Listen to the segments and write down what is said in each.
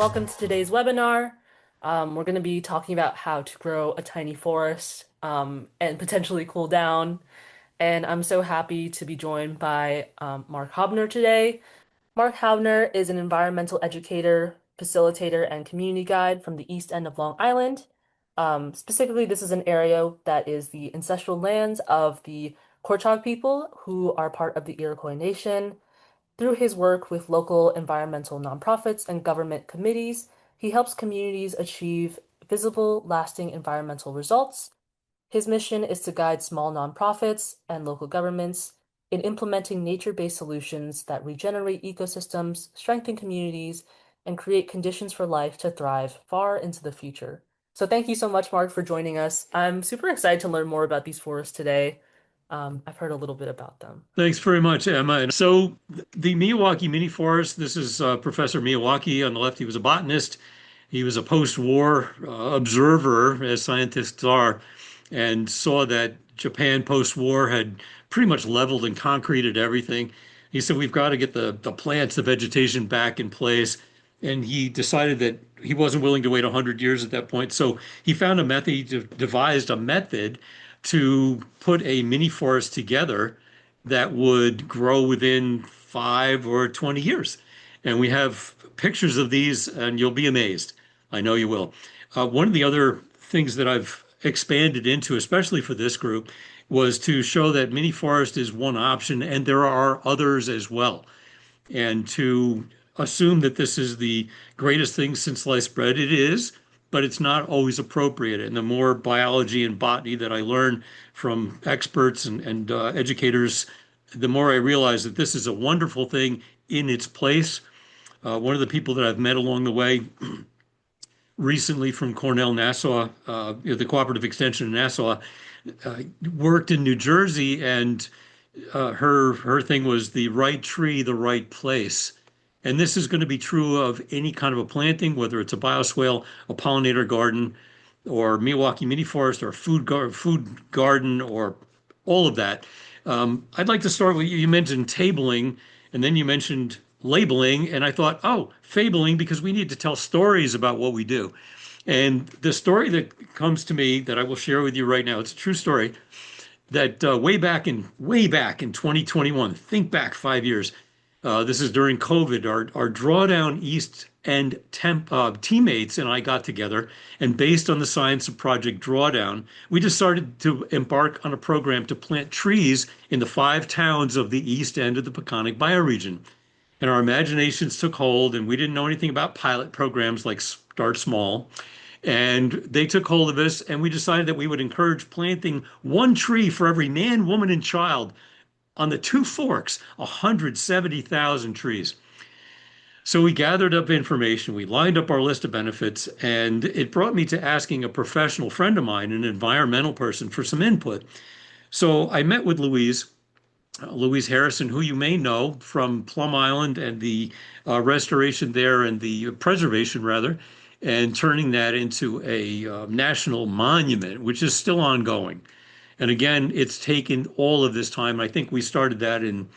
Welcome to today's webinar. We're going to be talking about how to grow a tiny forest and potentially cool down. And I'm so happy to be joined by Mark Haubner today. Mark Haubner is an environmental educator, facilitator, and community guide from the East End of Long Island. Specifically, this is an area that is the ancestral lands of the Corchaug people, who are part of the Iroquois Nation. Through his work with local environmental nonprofits and government committees, he helps communities achieve visible, lasting environmental results. His mission is to guide small nonprofits and local governments in implementing nature-based solutions that regenerate ecosystems, strengthen communities, and create conditions for life to thrive far into the future. So thank you so much, Mark, for joining us. I'm super excited to learn more about these forests today. I've heard a little bit about them. Thanks very much, Emma. And so the Miyawaki mini forest, this is Professor Miyawaki on the left. He was a botanist. He was a post-war observer, as scientists are, and saw that Japan post-war had pretty much leveled and concreted everything. He said, we've got to get the plants, the vegetation back in place. And he decided that he wasn't willing to wait 100 years at that point. So he found a method, he devised a method to put a mini forest together that would grow within 5 or 20 years. And we have pictures of these, and you'll be amazed. I know you will. One of the other things that I've expanded into, especially for this group, was to show that mini forest is one option, and there are others as well. And to assume that this is the greatest thing since sliced bread, it is, but it's not always appropriate. And the more biology and botany that I learn from experts and educators, the more I realize that this is a wonderful thing in its place. One of the people that I've met along the way recently from Cornell, Nassau, the Cooperative Extension in Nassau, worked in New Jersey, and her thing was the right tree, the right place. And this is going to be true of any kind of a planting, whether it's a bioswale, a pollinator garden, or Miyawaki mini forest, or food garden, or all of that. I'd like to start with you mentioned tabling, and then you mentioned labeling, and I thought, oh, fabling, because we need to tell stories about what we do. And the story that comes to me that I will share with you right now, it's a true story that way back in 2021, think back 5 years. This is during COVID. Our Drawdown East and teammates and I got together, and based on the science of Project Drawdown, we decided to embark on a program to plant trees in the 5 towns of the east end of the Peconic bioregion. And our imaginations took hold, and we didn't know anything about pilot programs like Start Small. And they took hold of us, and we decided that we would encourage planting one tree for every man, woman, and child on the two forks, 170,000 trees. So we gathered up information, we lined up our list of benefits, and it brought me to asking a professional friend of mine, an environmental person, for some input. So I met with Louise Harrison, who you may know from Plum Island and the restoration there and the preservation, rather, and turning that into a national monument, which is still ongoing. And again, it's taken all of this time. I think we started that in,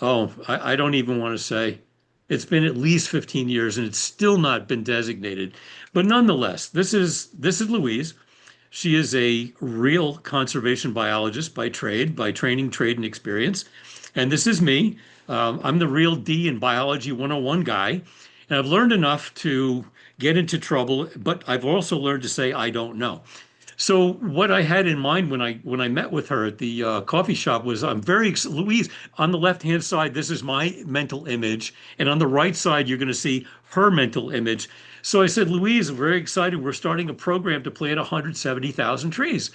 I don't even want to say. It's been at least 15 years and it's still not been designated. But nonetheless, this is Louise. She is a real conservation biologist by trade, by training, trade, and experience. And this is me. I'm the real D in Biology 101 guy. And I've learned enough to get into trouble, but I've also learned to say, I don't know. So what I had in mind when I met with her at the coffee shop was Louise, on the left-hand side, this is my mental image, and on the right side, you're going to see her mental image. So I said, Louise, I'm very excited. We're starting a program to plant 170,000 trees.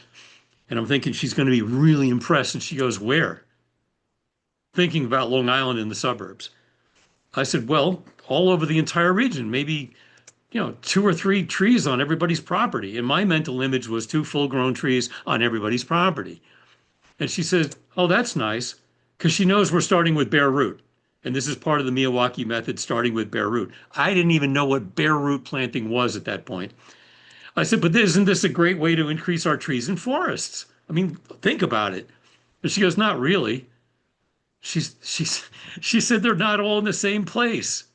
And I'm thinking she's going to be really impressed. And she goes, where? Thinking about Long Island in the suburbs. I said, well, all over the entire region, maybe 2 or 3 trees on everybody's property. And my mental image was 2 full-grown trees on everybody's property. And she says, oh, that's nice, because she knows we're starting with bare root. And this is part of the Miyawaki method, starting with bare root. I didn't even know what bare root planting was at that point. I said, but isn't this a great way to increase our trees and forests? I mean, think about it. And she goes, not really. She said they're not all in the same place.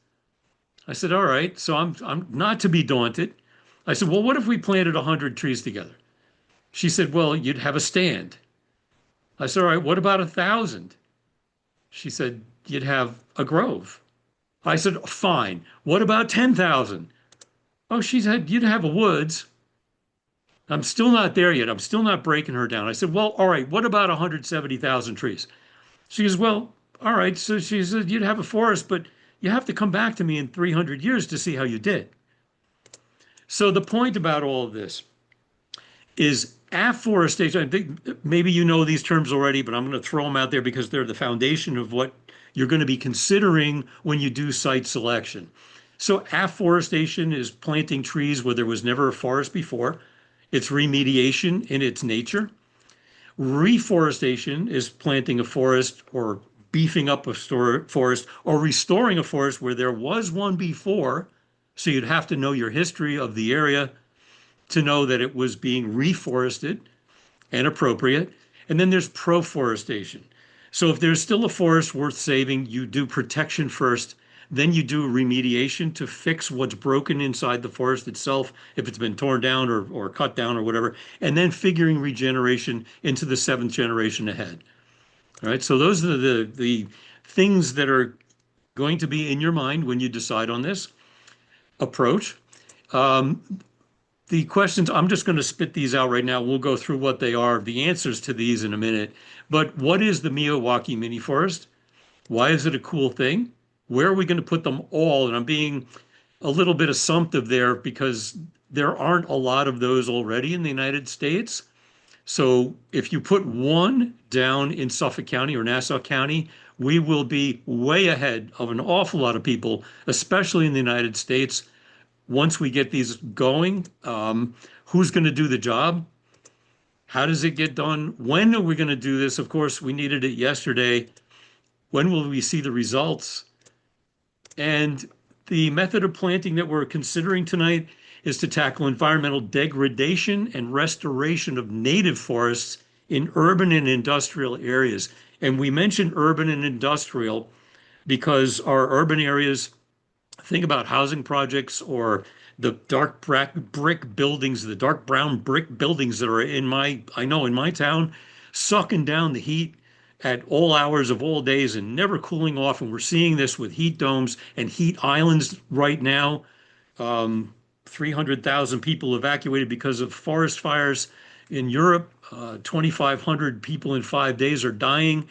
I said, all right. So I'm not to be daunted. I said, well, what if we planted 100 trees together? She said, well, you'd have a stand. I said, all right, what about 1,000? She said, you'd have a grove. I said, fine. What about 10,000? Oh, she said, you'd have a woods. I'm still not there yet. I'm still not breaking her down. I said, well, all right, what about 170,000 trees? She goes, well, all right. So she said, you'd have a forest, but you have to come back to me in 300 years to see how you did. So the point about all of this is afforestation. I think maybe you know these terms already, but I'm going to throw them out there because they're the foundation of what you're going to be considering when you do site selection. So afforestation is planting trees where there was never a forest before. It's remediation in its nature. Reforestation is planting a forest or beefing up a forest or restoring a forest where there was one before. So you'd have to know your history of the area to know that it was being reforested and appropriate. And then there's proforestation. So if there's still a forest worth saving, you do protection first, then you do remediation to fix what's broken inside the forest itself, if it's been torn down or cut down or whatever, and then figuring regeneration into the seventh generation ahead. All right. So those are the things that are going to be in your mind when you decide on this approach. Um, the questions, I'm just going to spit these out right now. We'll go through what they are, the answers to these in a minute. But what is the Miyawaki mini forest? Why is it a cool thing? Where are we going to put them all? And I'm being a little bit assumptive there because there aren't a lot of those already in the United States. So if you put one down in Suffolk County or Nassau County, we will be way ahead of an awful lot of people, especially in the United States. Once we get these going, who's going to do the job? How does it get done? When are we going to do this? Of course, we needed it yesterday. When will we see the results? And the method of planting that we're considering tonight is to tackle environmental degradation and restoration of native forests in urban and industrial areas. And we mentioned urban and industrial because our urban areas, think about housing projects or the dark brick buildings, the dark brown brick buildings that are I know in my town, sucking down the heat at all hours of all days and never cooling off. And we're seeing this with heat domes and heat islands right now. 300,000 people evacuated because of forest fires in Europe. 2,500 people in 5 days are dying.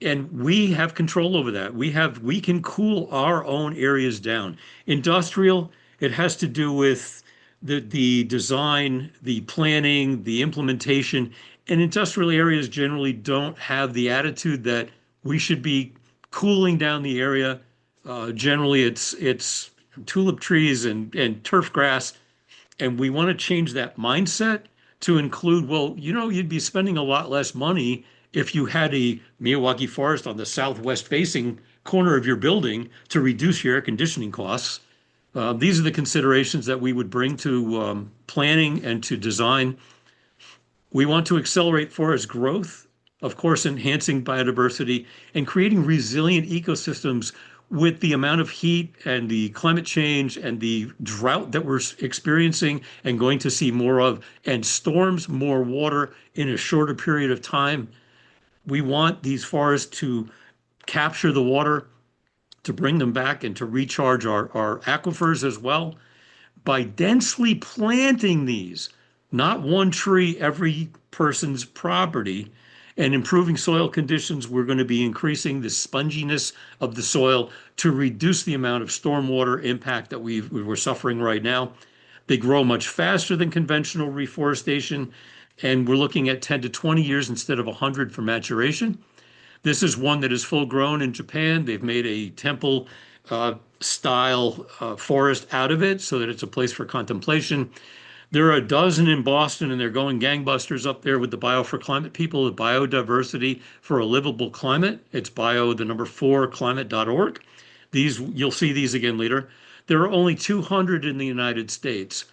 And we have control over that. We can cool our own areas down. Industrial, it has to do with the design, the planning, the implementation. And industrial areas generally don't have the attitude that we should be cooling down the area. Generally, it's tulip trees and turf grass, and we want to change that mindset to include, well, you'd be spending a lot less money if you had a Miyawaki forest on the southwest facing corner of your building to reduce your air conditioning costs. These are the considerations that we would bring to planning and to design. We want to accelerate forest growth, of course, enhancing biodiversity and creating resilient ecosystems with the amount of heat and the climate change and the drought that we're experiencing and going to see more of, and storms, more water in a shorter period of time. We want these forests to capture the water, to bring them back and to recharge our aquifers as well by densely planting these, not one tree every person's property, and improving soil conditions. We're going to be increasing the sponginess of the soil to reduce the amount of stormwater impact that we're suffering right now. They grow much faster than conventional reforestation, and we're looking at 10 to 20 years instead of 100 for maturation. This is one that is full grown in Japan. They've made a temple style forest out of it so that it's a place for contemplation. There are a dozen in Boston, and they're going gangbusters up there with the Bio for Climate people, the biodiversity for a livable climate. It's bio, the number 4, climate.org. You'll see these again later. There are only 200 in the United States,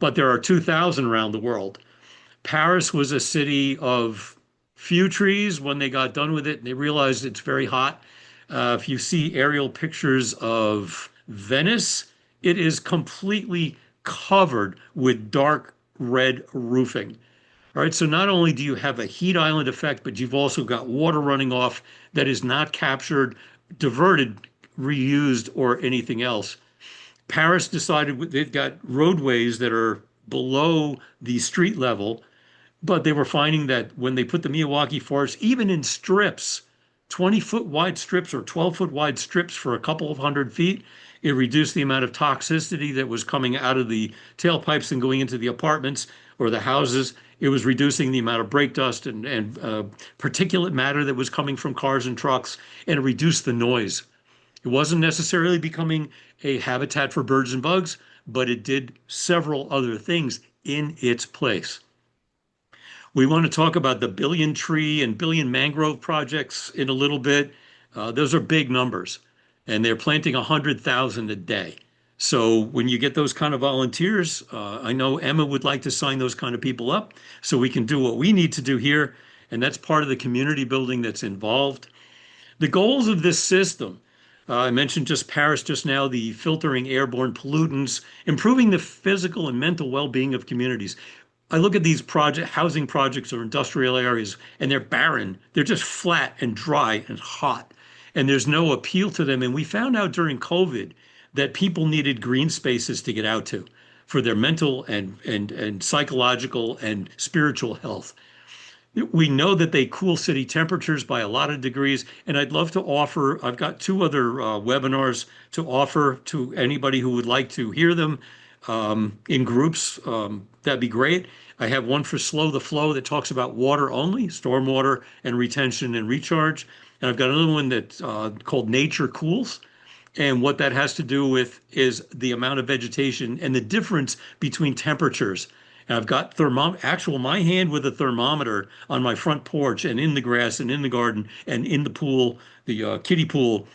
but there are 2,000 around the world. Paris was a city of few trees when they got done with it, and they realized it's very hot. If you see aerial pictures of Venice, it is completely covered with dark red roofing. All right, so not only do you have a heat island effect, but you've also got water running off that is not captured, diverted, reused, or anything else. Paris decided they've got roadways that are below the street level, but they were finding that when they put the Miyawaki forest, even in strips, 20-foot wide strips or 12-foot wide strips for a couple of 100 feet, it reduced the amount of toxicity that was coming out of the tailpipes and going into the apartments or the houses. It was reducing the amount of brake dust and particulate matter that was coming from cars and trucks, and it reduced the noise. It wasn't necessarily becoming a habitat for birds and bugs, but it did several other things in its place. We want to talk about the billion tree and billion mangrove projects in a little bit. Those are big numbers, and they're planting 100,000 a day. So when you get those kind of volunteers, I know Emma would like to sign those kind of people up so we can do what we need to do here. And that's part of the community building that's involved. The goals of this system, I mentioned just Paris just now, the filtering airborne pollutants, improving the physical and mental well-being of communities. I look at these housing projects or industrial areas, and they're barren. They're just flat and dry and hot, and there's no appeal to them. And we found out during COVID that people needed green spaces to get out to for their mental and psychological and spiritual health. We know that they cool city temperatures by a lot of degrees, and I'd love to offer, I've got two other webinars to offer to anybody who would like to hear them in groups. That'd be great. I have one for Slow the Flow that talks about water only, stormwater and retention and recharge. And I've got another one that's called Nature Cools. And what that has to do with is the amount of vegetation and the difference between temperatures. And I've got my hand with a thermometer on my front porch and in the grass and in the garden and in the pool, the kiddie pool,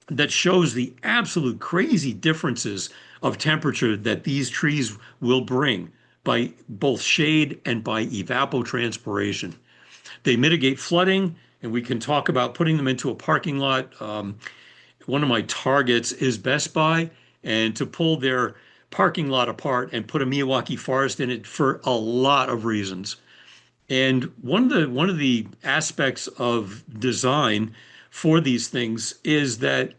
that shows the absolute crazy differences of temperature that these trees will bring by both shade and by evapotranspiration. They mitigate flooding, and we can talk about putting them into a parking lot. One of my targets is Best Buy, and to pull their parking lot apart and put a Miyawaki forest in it for a lot of reasons. And one of the aspects of design for these things is that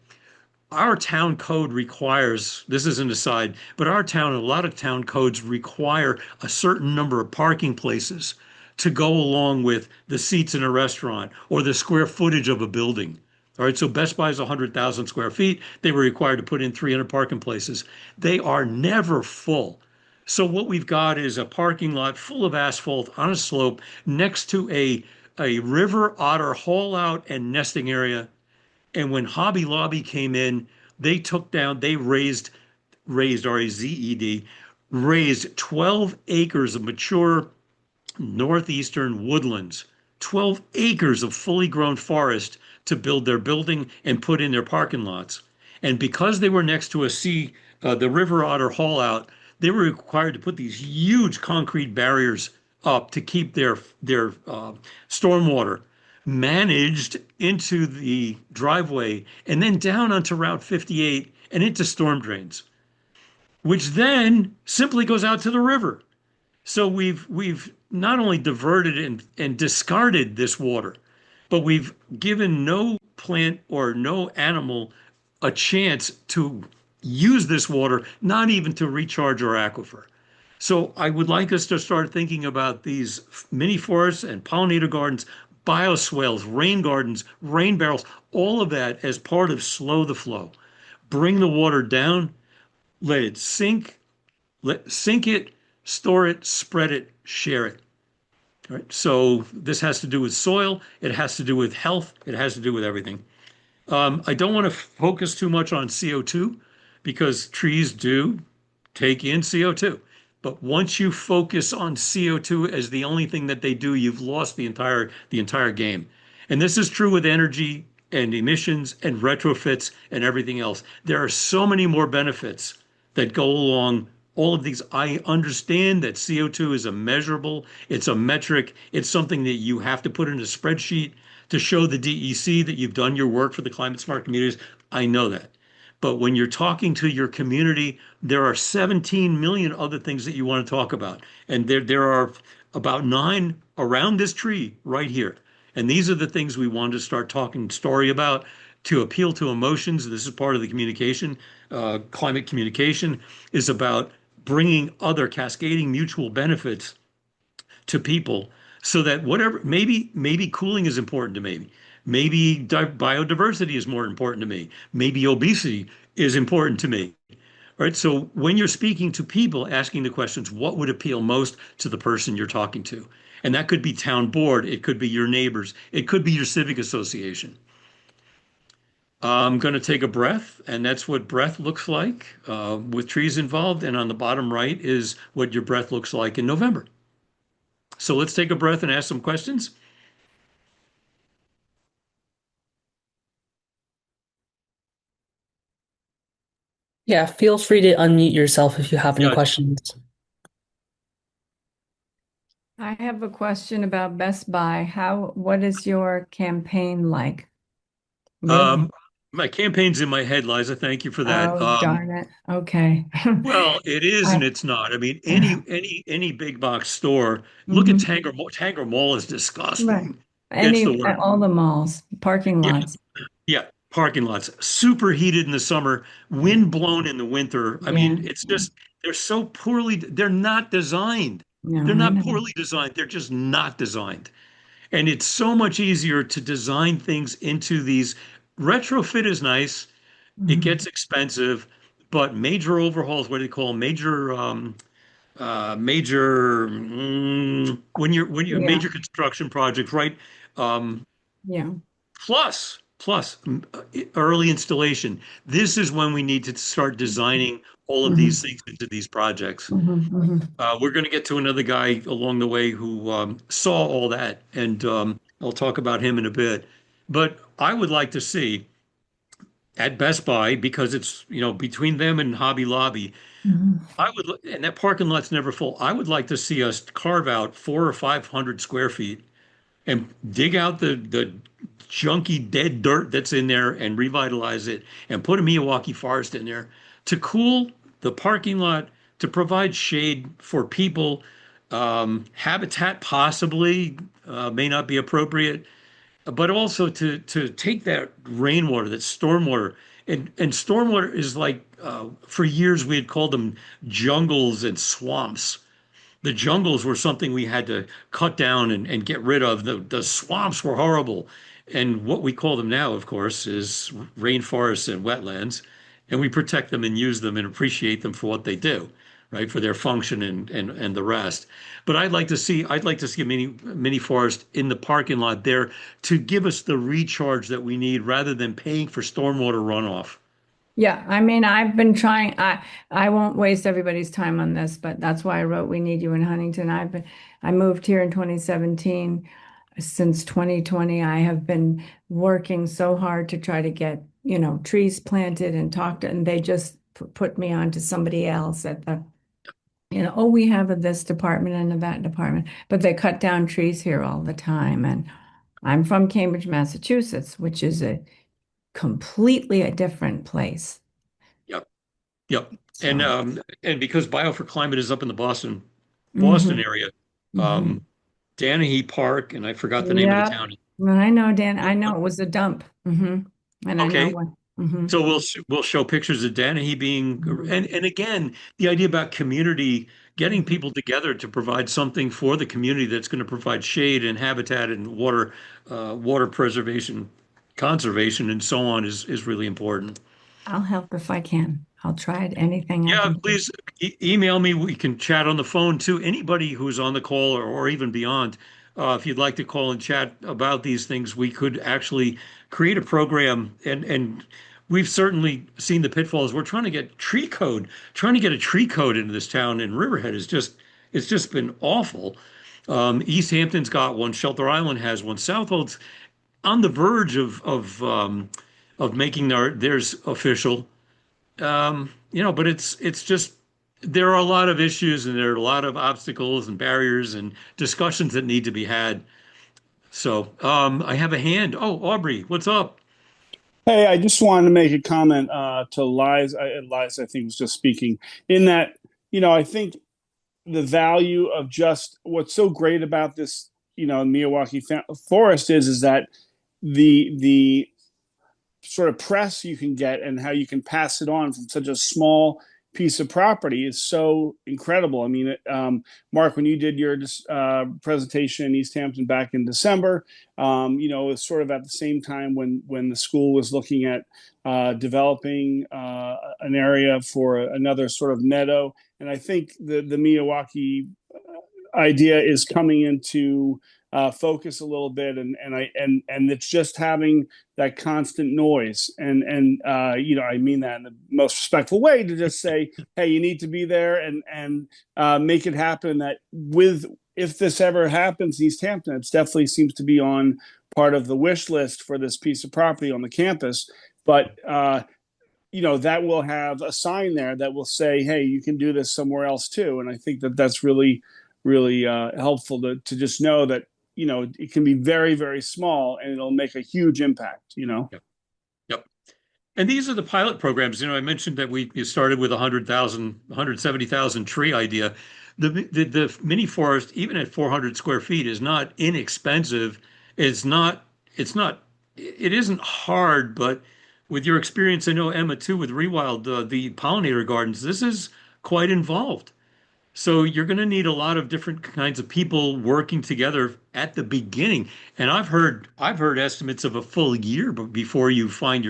our town code requires, this is an aside, but our town, a lot of town codes require a certain number of parking places to go along with the seats in a restaurant or the square footage of a building. All right, so Best Buy is 100,000 square feet. They were required to put in 300 parking places. They are never full. So what we've got is a parking lot full of asphalt on a slope next to a river otter haul out and nesting area. And when Hobby Lobby came in, they raised R-A-Z-E-D, raised 12 acres of mature northeastern woodlands, 12 acres of fully grown forest to build their building and put in their parking lots. And because they were next to the river otter haul out, they were required to put these huge concrete barriers up to keep their stormwater managed into the driveway and then down onto Route 58 and into storm drains, which then simply goes out to the river. So we've not only diverted and discarded this water, but we've given no plant or no animal a chance to use this water, not even to recharge our aquifer. So I would like us to start thinking about these mini forests and pollinator gardens, bioswales, rain gardens, rain barrels, all of that as part of Slow the Flow. Bring the water down, let it sink it, store it, spread it, share it. All right. So this has to do with soil. It has to do with health. It has to do with everything. I don't want to focus too much on CO2 because trees do take in CO2. But once you focus on CO2 as the only thing that they do, you've lost the entire game. And this is true with energy and emissions and retrofits and everything else. There are so many more benefits that go along all of these. I understand that CO2 is a measurable, it's a metric, it's something that you have to put in a spreadsheet to show the DEC that you've done your work for the climate smart communities. I know that. But when you're talking to your community, there are 17 million other things that you want to talk about. And there are about nine around this tree right here. And these are the things we want to start talking story about to appeal to emotions. This is part of the communication. Climate communication is about bringing other cascading mutual benefits to people so that whatever, maybe cooling is important to me. Maybe biodiversity is more important to me. Maybe obesity is important to me. Right. So when you're speaking to people, asking the questions, what would appeal most to the person you're talking to? And that could be town board, it could be your neighbors, it could be your civic association. I'm going to take a breath, and that's what breath looks like with trees involved. And on the bottom right is what your breath looks like in November. So let's take a breath and ask some questions. Yeah, feel free to unmute yourself if you have any Yeah. questions. I have a question about Best Buy. What is your campaign like? Really? Um, my campaign's in my head, Liza. Thank you for that. Oh, darn it. Okay. Well, it is and I, it's not. I mean, any big box store. Look at mhm. Tanger Mall. Tanger Mall is Right. disgusting. It's the worst. All the malls, parking Yeah, lots. yeah. Parking lots, super heated in the summer, wind blown in the winter. I Yeah. mean, it's just they're so poorly. They're not designed. No, They're I not know. poorly designed. They're just not designed. And it's so much easier to design things into these. Retrofit is nice. It Mhm. gets expensive, but major overhauls, what do they call them? When you're Yeah. major construction projects, right? Um, Yeah. plus early installation. This is when we need to start designing all of these Hmm. things into these projects. Hmm. Hmm. We're going to get to another guy along the way who saw all that, and I'll talk about him in a bit. But I would like to see at Best Buy, because it's, between them and Hobby Lobby, Hmm. and that parking lot's never full. I would like to see us carve out 400 or 500 square feet and dig out the junky dead dirt that's in there and revitalize it and put a Miyawaki forest in there to cool the parking lot, to provide shade for people. Habitat possibly may not be appropriate, but also to take that rainwater, that stormwater, and stormwater is like for years we had called them jungles and swamps. The jungles were something we had to cut down and get rid of. The swamps were horrible. And what we call them now, of course, is rainforests and wetlands. And we protect them and use them and appreciate them for what they do, right? For their function and the rest. But I'd like to see a mini forest in the parking lot there to give us the recharge that we need rather than paying for stormwater runoff. Yeah, I've been trying. I won't waste everybody's time on this, but that's why I wrote "We Need You" in Huntington. I moved here in 2017. Since 2020, I have been working so hard to try to get, trees planted and and they just put me on to somebody else at the, oh, we have a this department and a that department, but they cut down trees here all the time. And I'm from Cambridge, Massachusetts, which is a completely a different place. Yep. Yep. And So. because Bio for Climate is up in the Boston Hmm. area, Hmm. um, Danahy Park, and I forgot the name of the Yep. town. Well, I know, Dan. I know it was a dump. And I know Okay, what. Hmm. so we'll show pictures of Danahy being, and again, the idea about community, getting people together to provide something for the community that's going to provide shade and habitat and water preservation, conservation, and so on is really important. I'll help if I can. I'll try it. Anything I Yeah, can do. please email me. We can chat on the phone too. Anybody who's on the call or even beyond, if you'd like to call and chat about these things, we could actually create a program. And we've certainly seen the pitfalls. We're trying to get a tree code into this town. And Riverhead is it's just been awful. East Hampton's got one. Shelter Island has one. Southold's on the verge of making theirs official. But it's just there are a lot of issues and there are a lot of obstacles and barriers and discussions that need to be had. So I have a hand. Oh, Aubrey, what's up? Hey, I just wanted to make a comment to Liz, I think, was just speaking in that, I think the value of just what's so great about this, Miyawaki forest is that the sort of press you can get and how you can pass it on from such a small piece of property is so incredible. I mean, Mark, when you did your presentation in East Hampton back in December, it was sort of at the same time when the school was looking at developing an area for another sort of meadow. And I think the Miyawaki idea is coming into focus a little bit, and it's just having that constant noise, and I mean that in the most respectful way to just say, hey, you need to be there and make it happen. That with if this ever happens in East Hampton, it definitely seems to be on part of the wish list for this piece of property on the campus, but. That will have a sign there that will say, "Hey, you can do this somewhere else too." And I think that that's really, really helpful to just know that it can be very, very small and it'll make a huge impact. Yep. Yep. And these are the pilot programs. I mentioned that we started with 100,000, 170,000 tree idea. The mini forest, even at 400 square feet, is not inexpensive. It's not, it's not, it isn't hard, but with your experience, I know Emma too, with Rewild, the pollinator gardens, this is quite involved. So you're going to need a lot of different kinds of people working together at the beginning. And I've heard estimates of a full year before you find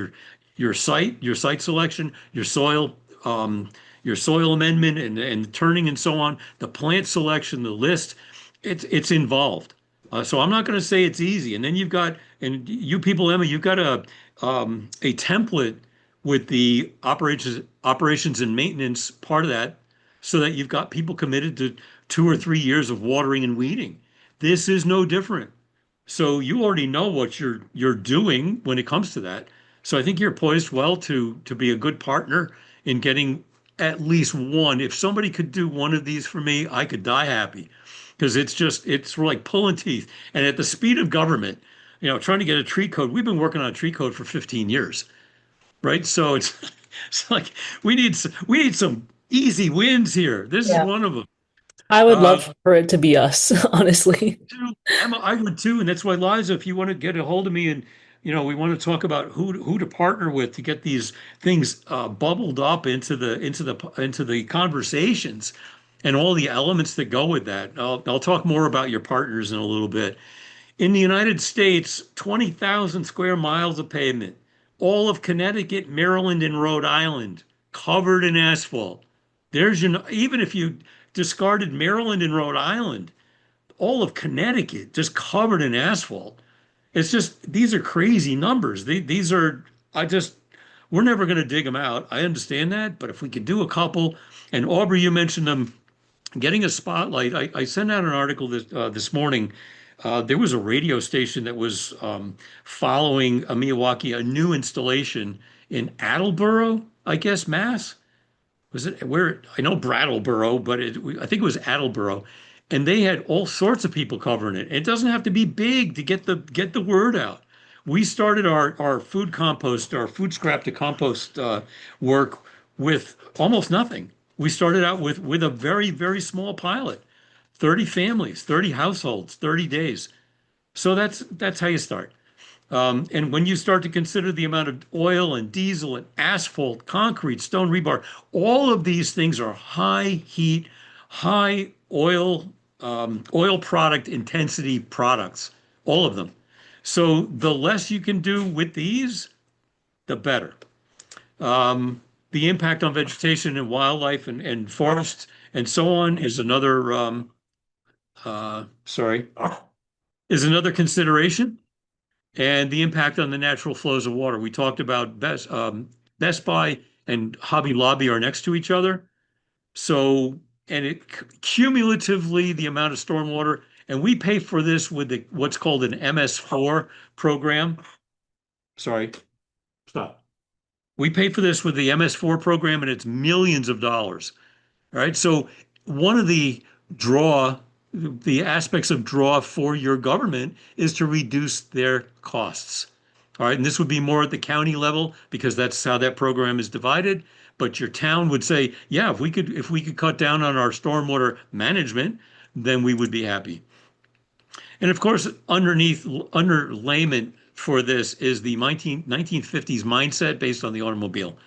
your site selection, your soil amendment and turning and so on, the plant selection, the list. It's involved. So I'm not going to say it's easy. And then and you people, Emma, you've got a template with the operations and maintenance part of that so that you've got people committed to 2 or 3 years of watering and weeding. This is no different. So you already know what you're doing when it comes to that. So I think you're poised well to be a good partner in getting at least one. If somebody could do one of these for me, I could die happy because it's like pulling teeth. And at the speed of government, trying to get a tree code, we've been working on a tree code for 15 years, right? So it's it's like we need some easy wins here. This is Yeah. one of them. I would Uh, love for it to be us, honestly. Emma, I would too, and that's why Liza, if you want to get a hold of me and we want to talk about who to partner with to get these things bubbled up into the conversations and all the elements that go with that. I'll talk more about your partners in a little bit. In the United States, 20,000 square miles of pavement, all of Connecticut, Maryland, and Rhode Island covered in asphalt. Even if you discarded Maryland and Rhode Island, all of Connecticut just covered in asphalt. It's just these are crazy numbers. These are I just we're never going to dig them out. I understand that, but if we could do a couple, and Aubrey, you mentioned them getting a spotlight. I sent out an article this morning. There was a radio station that was following a Miyawaki, a new installation in Attleboro, I guess, Mass. Was it where I know Brattleboro, but I think it was Attleboro, and they had all sorts of people covering it. It doesn't have to be big to get the word out. We started our food compost, our food scrap to compost work with almost nothing. We started out with a very, very small pilot, 30 families, 30 households, 30 days. So that's how you start. And when you start to consider the amount of oil and diesel and asphalt, concrete, stone rebar, all of these things are high heat, high oil product intensity products, all of them. So the less you can do with these, the better. The impact on vegetation and wildlife and forests and so on is sorry, is another consideration. And the impact on the natural flows of water. We talked about Best Buy and Hobby Lobby are next to each other. So, and it cumulatively, the amount of stormwater, and we pay for this with what's called an MS4 program. Sorry, stop. We pay for this with the MS4 program, and it's millions of dollars. All right. So, one of the aspects of draw for your government is to reduce their costs. All right, and this would be more at the county level because that's how that program is divided. But your town would say, yeah, if we could cut down on our stormwater management, then we would be happy. And of course, underlayment for this is the 1950s mindset based on the automobile.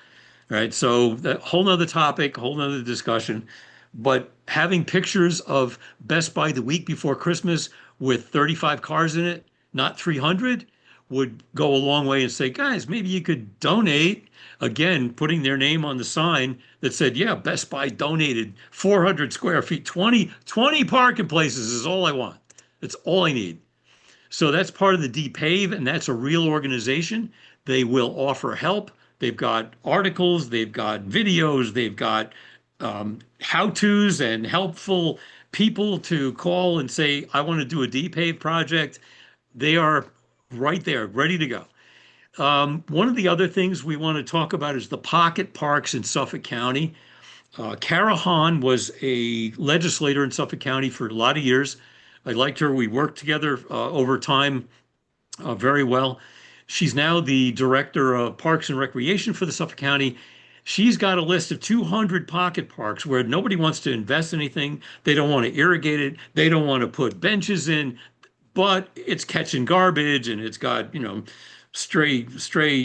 Right. So that whole nother topic, whole nother discussion. But having pictures of Best Buy the week before Christmas with 35 cars in it, not 300, would go a long way and say, guys, maybe you could donate. Again, putting their name on the sign that said, yeah, Best Buy donated 400 square feet, 20 parking places is all I want. That's all I need. So that's part of the DPAVE, and that's a real organization. They will offer help. They've got articles, they've got videos, they've got how-tos and helpful people to call and say, I want to do a DPAVE project. They are right there, ready to go. One of the other things we want to talk about is the pocket parks in Suffolk County. Cara Hahn was a legislator in Suffolk County for a lot of years. I liked her. We worked together over time very well. She's now the director of Parks and Recreation for the Suffolk County. She's got a list of 200 pocket parks where nobody wants to invest anything. They don't want to irrigate it. They don't want to put benches in, but it's catching garbage and it's got, stray,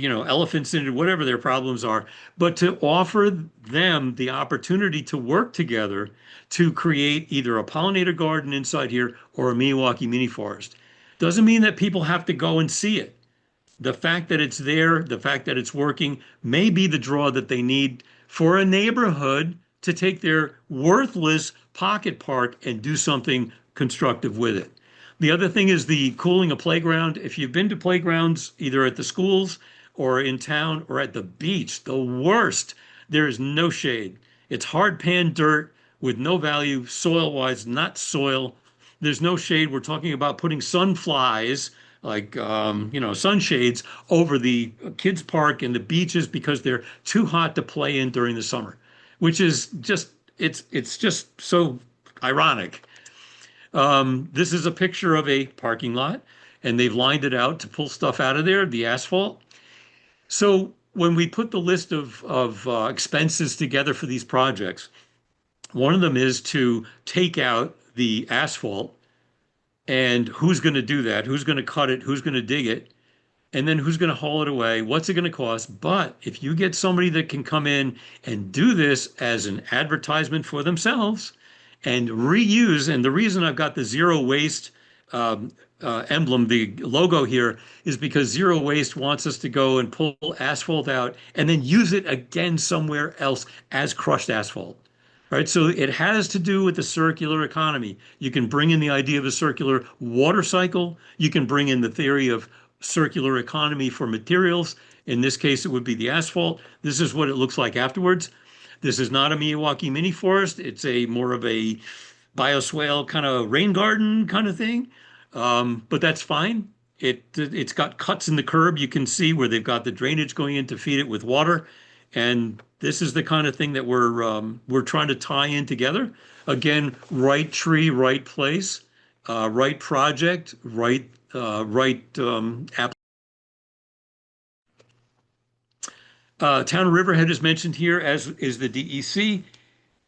elephants in it, whatever their problems are. But to offer them the opportunity to work together to create either a pollinator garden inside here or a Miyawaki mini forest. Doesn't mean that people have to go and see it. The fact that it's there, the fact that it's working may be the draw that they need for a neighborhood to take their worthless pocket park and do something constructive with it. The other thing is the cooling a playground. If you've been to playgrounds, either at the schools or in town or at the beach, the worst, there is no shade. It's hard pan dirt with no value, soil-wise, not soil. There's no shade. We're talking about putting sunflies, like sunshades, over the kids' park and the beaches because they're too hot to play in during the summer, which is just it's just so ironic. This is a picture of a parking lot, and they've lined it out to pull stuff out of there, the asphalt. So when we put the list of expenses together for these projects, one of them is to take out the asphalt. And who's going to do that? Who's going to cut it? Who's going to dig it? And then who's going to haul it away? What's it going to cost? But if you get somebody that can come in and do this as an advertisement for themselves and reuse, and the reason I've got the zero waste emblem, the logo here, is because zero waste wants us to go and pull asphalt out and then use it again somewhere else as crushed asphalt. Right, so it has to do with the circular economy. You can bring in the idea of a circular water cycle. You can bring in the theory of circular economy for materials. In this case, it would be the asphalt. This is what it looks like afterwards. This is not a Miyawaki mini forest. It's a more of a bioswale kind of rain garden kind of thing. But that's fine. It's got cuts in the curb. You can see where they've got the drainage going in to feed it with water. And this is the kind of thing that we're trying to tie in together. Again, right tree, right place, right project, right app. Town of Riverhead is mentioned here, as is the DEC,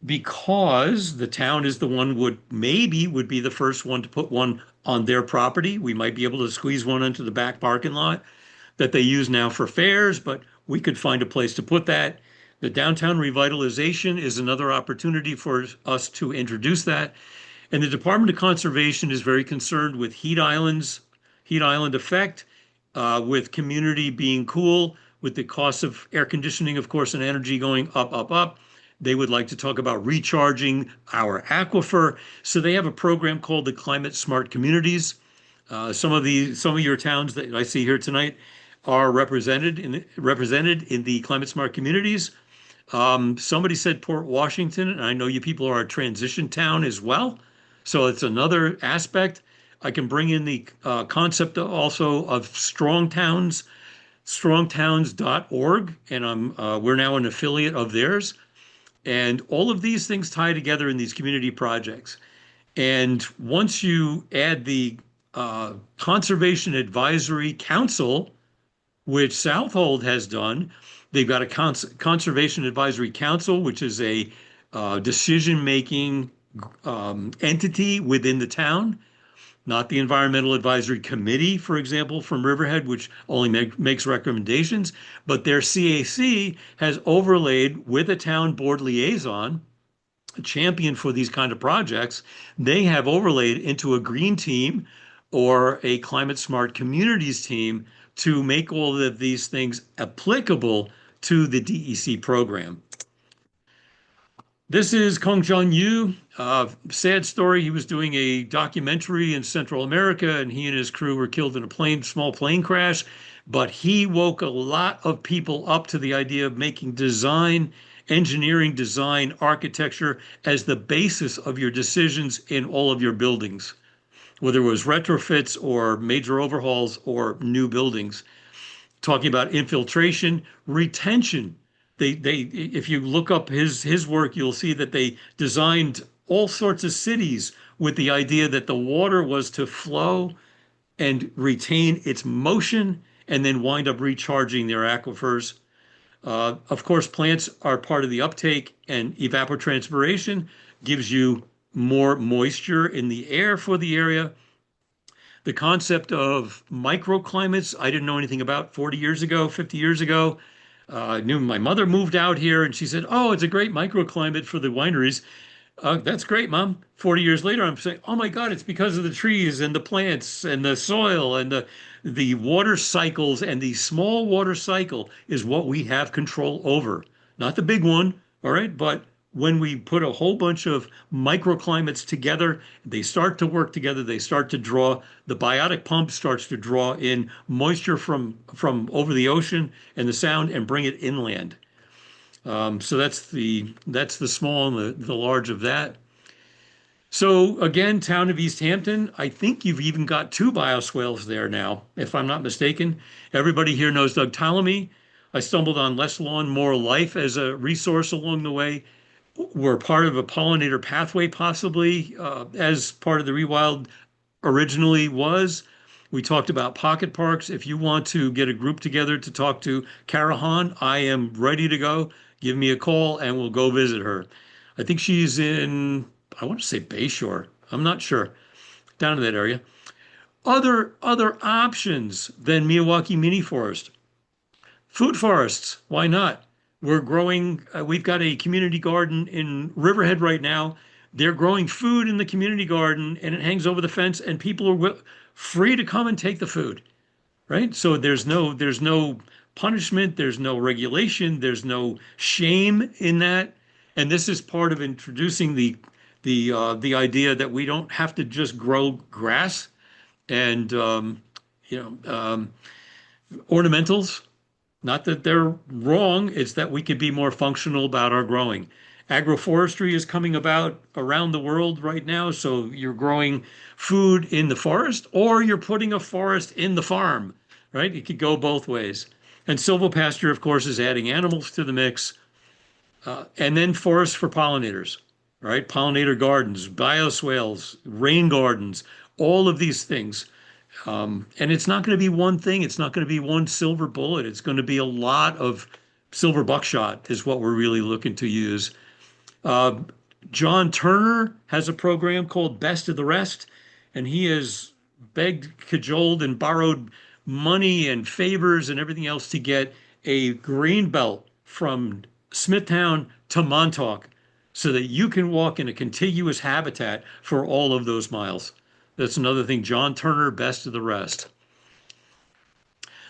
because the town is the one would be the first one to put one on their property. We might be able to squeeze one into the back parking lot that they use now for fairs, but we could find a place to put that. The downtown revitalization is another opportunity for us to introduce that. And the Department of Conservation is very concerned with heat islands, heat island effect, with community being cool, with the cost of air conditioning, of course, and energy going up, up, up. They would like to talk about recharging our aquifer. So they have a program called the Climate Smart Communities. Some of your towns that I see here tonight are represented in the Climate Smart Communities. Somebody said Port Washington, and I know you people are a transition town as well. So it's another aspect. I can bring in the concept also of strong towns, strongtowns.org, and we're now an affiliate of theirs. And all of these things tie together in these community projects. And once you add the Conservation Advisory Council which Southold has done. They've got a conservation advisory council, which is a decision-making entity within the town, not the environmental advisory committee, for example, from Riverhead, which only makes recommendations, but their CAC has overlaid with a town board liaison, a champion for these kind of projects. They have overlaid into a green team or a climate smart communities team to make all of these things applicable to the DEC program. This is Kong Jun Yu. Sad story. He was doing a documentary in Central America, and he and his crew were killed in a small plane crash. But he woke a lot of people up to the idea of making design, engineering, design, architecture as the basis of your decisions in all of your buildings, whether it was retrofits or major overhauls or new buildings. Talking about infiltration, retention. If you look up his work, you'll see that they designed all sorts of cities with the idea that the water was to flow and retain its motion and then wind up recharging their aquifers. Of course, plants are part of the uptake, and evapotranspiration gives you more moisture in the air for the area. The concept of microclimates, I didn't know anything about 40 years ago, 50 years ago. I knew my mother moved out here and she said, "Oh, it's a great microclimate for the wineries." That's great, Mom. 40 years later, I'm saying, "Oh my God, it's because of the trees and the plants and the soil and the water cycles, and the small water cycle is what we have control over. Not the big one, all right? But when we put a whole bunch of microclimates together, they start to work together. They start to draw, the biotic pump starts to draw in moisture from over the ocean and the sound and bring it inland. So that's the small and the large of that. So again, town of East Hampton, I think you've even got two bioswales there now, if I'm not mistaken. Everybody here knows Doug Ptolemy. I stumbled on Less Lawn, More Life as a resource along the way. We're part of a pollinator pathway, possibly, as part of the Rewild originally was. We talked about pocket parks. If you want to get a group together to talk to Karahan, I am ready to go. Give me a call and we'll go visit her. I think she's in, I want to say Bayshore. I'm not sure. Down in that area. Other options than Miyawaki Mini Forest. Food forests, why not? We're growing, we've got a community garden in Riverhead right now. They're growing food in the community garden and it hangs over the fence and people are free to come and take the food, right? So there's no punishment, there's no regulation, there's no shame in that. And this is part of introducing the idea that we don't have to just grow grass and ornamentals. Not that they're wrong, it's that we could be more functional about our growing. Agroforestry is coming about around the world right now. So you're growing food in the forest or you're putting a forest in the farm, right? It could go both ways. And silvopasture, of course, is adding animals to the mix. And then forests for pollinators, right? Pollinator gardens, bioswales, rain gardens, all of these things. And it's not going to be one thing. It's not going to be one silver bullet. It's going to be a lot of silver buckshot is what we're really looking to use. John Turner has a program called Best of the Rest, and he has begged, cajoled, and borrowed money and favors and everything else to get a green belt from Smithtown to Montauk so that you can walk in a contiguous habitat for all of those miles. That's another thing. John Turner, Best of the Rest.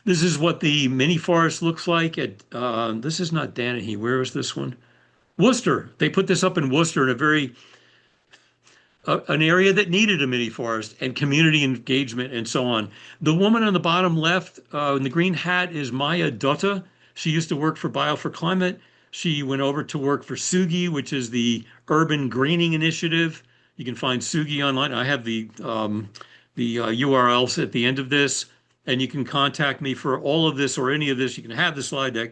This is what the mini forest looks like at, this is not Danahy. Where is this one? Worcester. They put this up in Worcester in a an area that needed a mini forest and community engagement and so on. The woman on the bottom left in the green hat is Maya Dutta. She used to work for Bio for Climate. She went over to work for Sugi, which is the Urban Greening Initiative. You can find Sugi online. I have the URLs at the end of this, and you can contact me for all of this or any of this. You can have the slide deck.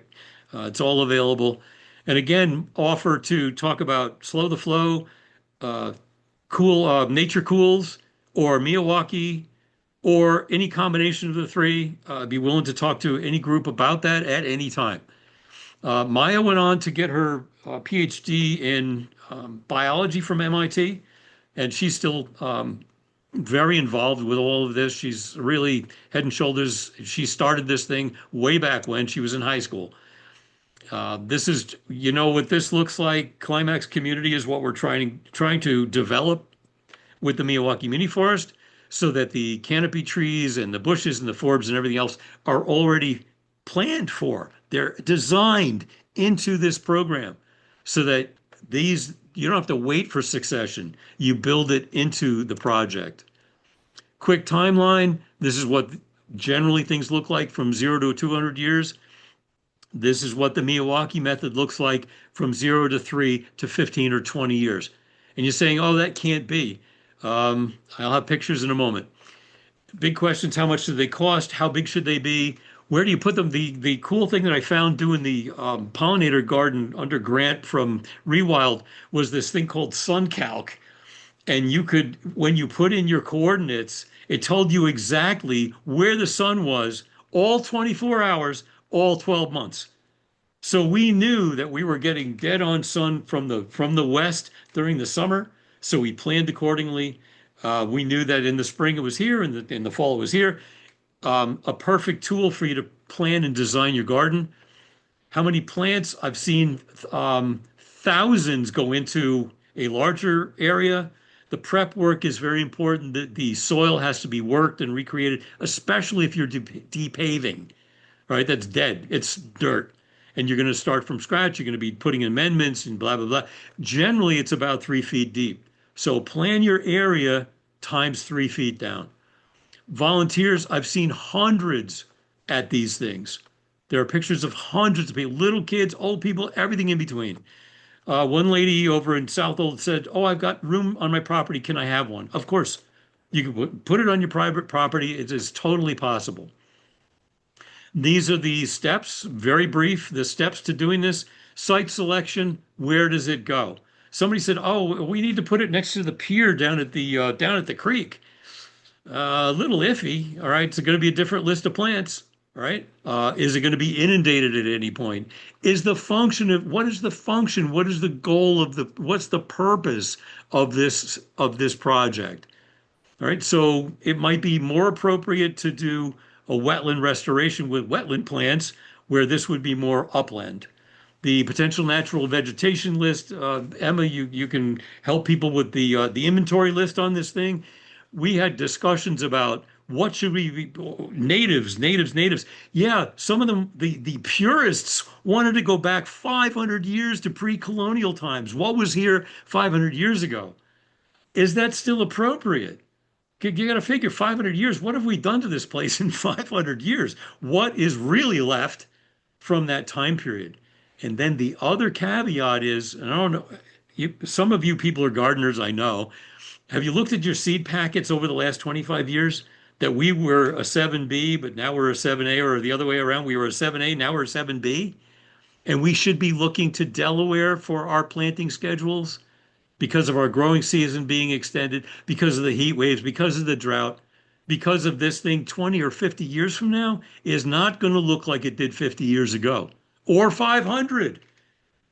It's all available. And again, offer to talk about Slow the Flow, Cool Nature Cools, or Miyawaki, or any combination of the three. Be willing to talk to any group about that at any time. Maya went on to get her PhD in biology from MIT, and she's still very involved with all of this. She's really head and shoulders. She started this thing way back when she was in high school. This is, you know, what this looks like. Climax community is what we're trying to develop with the Miyawaki mini forest, so that the canopy trees and the bushes and the forbs and everything else are already planned for. They're designed into this program so that these, you don't have to wait for succession. You build it into the project. Quick timeline. This is what generally things look like from 0 to 200 years. This is what the Miyawaki method looks like from 0 to 3 to 15 or 20 years. And you're saying, oh, that can't be. I'll have pictures in a moment. Big questions: how much do they cost? How big should they be? Where do you put them? The cool thing that I found doing the pollinator garden under grant from Rewild was this thing called SunCalc. And you could, when you put in your coordinates, it told you exactly where the sun was all 24 hours, all 12 months. So we knew that we were getting dead on sun from the west during the summer. So we planned accordingly. We knew that in the spring it was here, and in the fall it was here. A perfect tool for you to plan and design your garden. How many plants? I've seen thousands go into a larger area. The prep work is very important. The soil has to be worked and recreated, especially if you're depaving, right? That's dead. It's dirt. And you're going to start from scratch. You're going to be putting amendments and blah, blah, blah. Generally, it's about 3 feet deep. So plan your area times 3 feet down. Volunteers, I've seen hundreds at these things. There are pictures of hundreds of people, little kids, old people, everything in between. One lady over in Southold said, oh, I've got room on my property. Can I have one? Of course. You can put it on your private property. It is totally possible. These are the steps, very brief, the steps to doing this. Site selection, where does it go? Somebody said, oh, we need to put it next to the pier down at the creek. A little iffy, all right? It's going to be a different list of plants, all right? Is it going to be inundated at any point? Is the function of, what is the function? What is the goal of what's the purpose of this project? All right, so it might be more appropriate to do a wetland restoration with wetland plants, where this would be more upland. The potential natural vegetation list, Emma, you can help people with the inventory list on this thing. We had discussions about what should we be, natives. Yeah, some of them, the purists wanted to go back 500 years to pre-colonial times. What was here 500 years ago? Is that still appropriate? You got to figure 500 years. What have we done to this place in 500 years? What is really left from that time period? And then the other caveat is, and I don't know, some of you people are gardeners, I know. Have you looked at your seed packets over the last 25 years? That we were a 7B, but now we're a 7A, or the other way around, we were a 7A, now we're a 7B. And we should be looking to Delaware for our planting schedules, because of our growing season being extended, because of the heat waves, because of the drought, because of this thing 20 or 50 years from now is not going to look like it did 50 years ago or 500.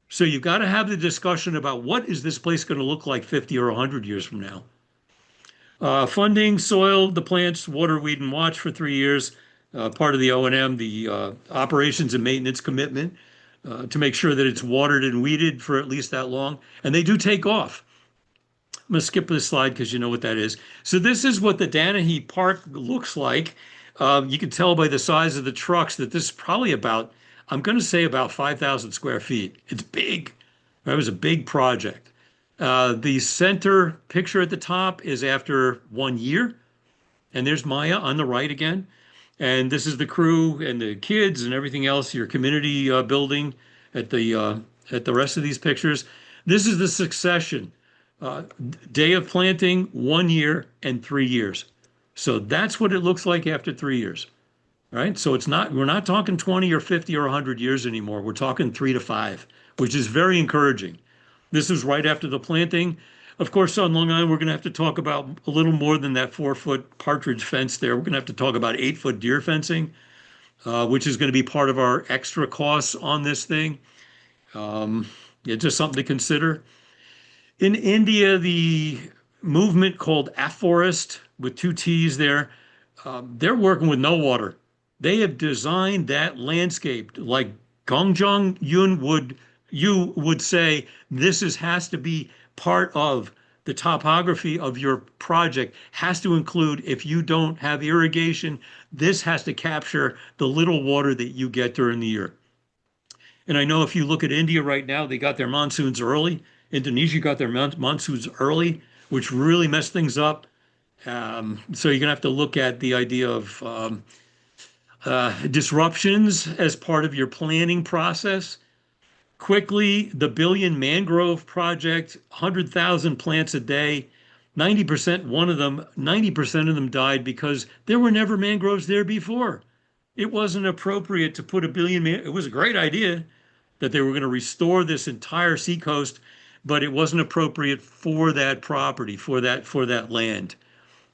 So you've got to have the discussion about what is this place going to look like 50 or 100 years from now. Funding, soil, the plants, water, weed, and watch for 3 years. Part of the O&M, the operations and maintenance commitment. To make sure that it's watered and weeded for at least that long. And they do take off. I'm going to skip this slide because you know what that is. So this is what the Danahy Park looks like. You can tell by the size of the trucks that this is probably about, I'm going to say about 5,000 square feet. It's big. It was a big project. The center picture at the top is after 1 year. And there's Maya on the right again. And this is the crew and the kids and everything else, your community building at the rest of these pictures. This is the succession. Day of planting, 1 year and 3 years. So that's what it looks like after 3 years, right? So we're not talking 20 or 50 or 100 years anymore. We're talking 3 to 5, which is very encouraging. This is right after the planting. Of course, on Long Island, we're going to have to talk about a little more than that 4 foot partridge fence there. We're going to have to talk about 8 foot deer fencing, which is going to be part of our extra costs on this thing. Um, yeah, just something to consider. In India, the movement called afforest with two T's there, they're working with no water. They have designed that landscape like Gong Jong Yun would you would say this is has to be part of the topography of your project has to include if you don't have irrigation, this has to capture the little water that you get during the year. And I know if you look at India right now, they got their monsoons early. Indonesia got their monsoons early, which really messed things up. So you're gonna have to look at the idea of disruptions as part of your planning process. Quickly, the Billion Mangrove Project, 100,000 plants a day. 90%, one of them, 90% of them died because there were never mangroves there before. It wasn't appropriate to put a billion, it was a great idea that they were going to restore this entire seacoast, but it wasn't appropriate for that property, for that land.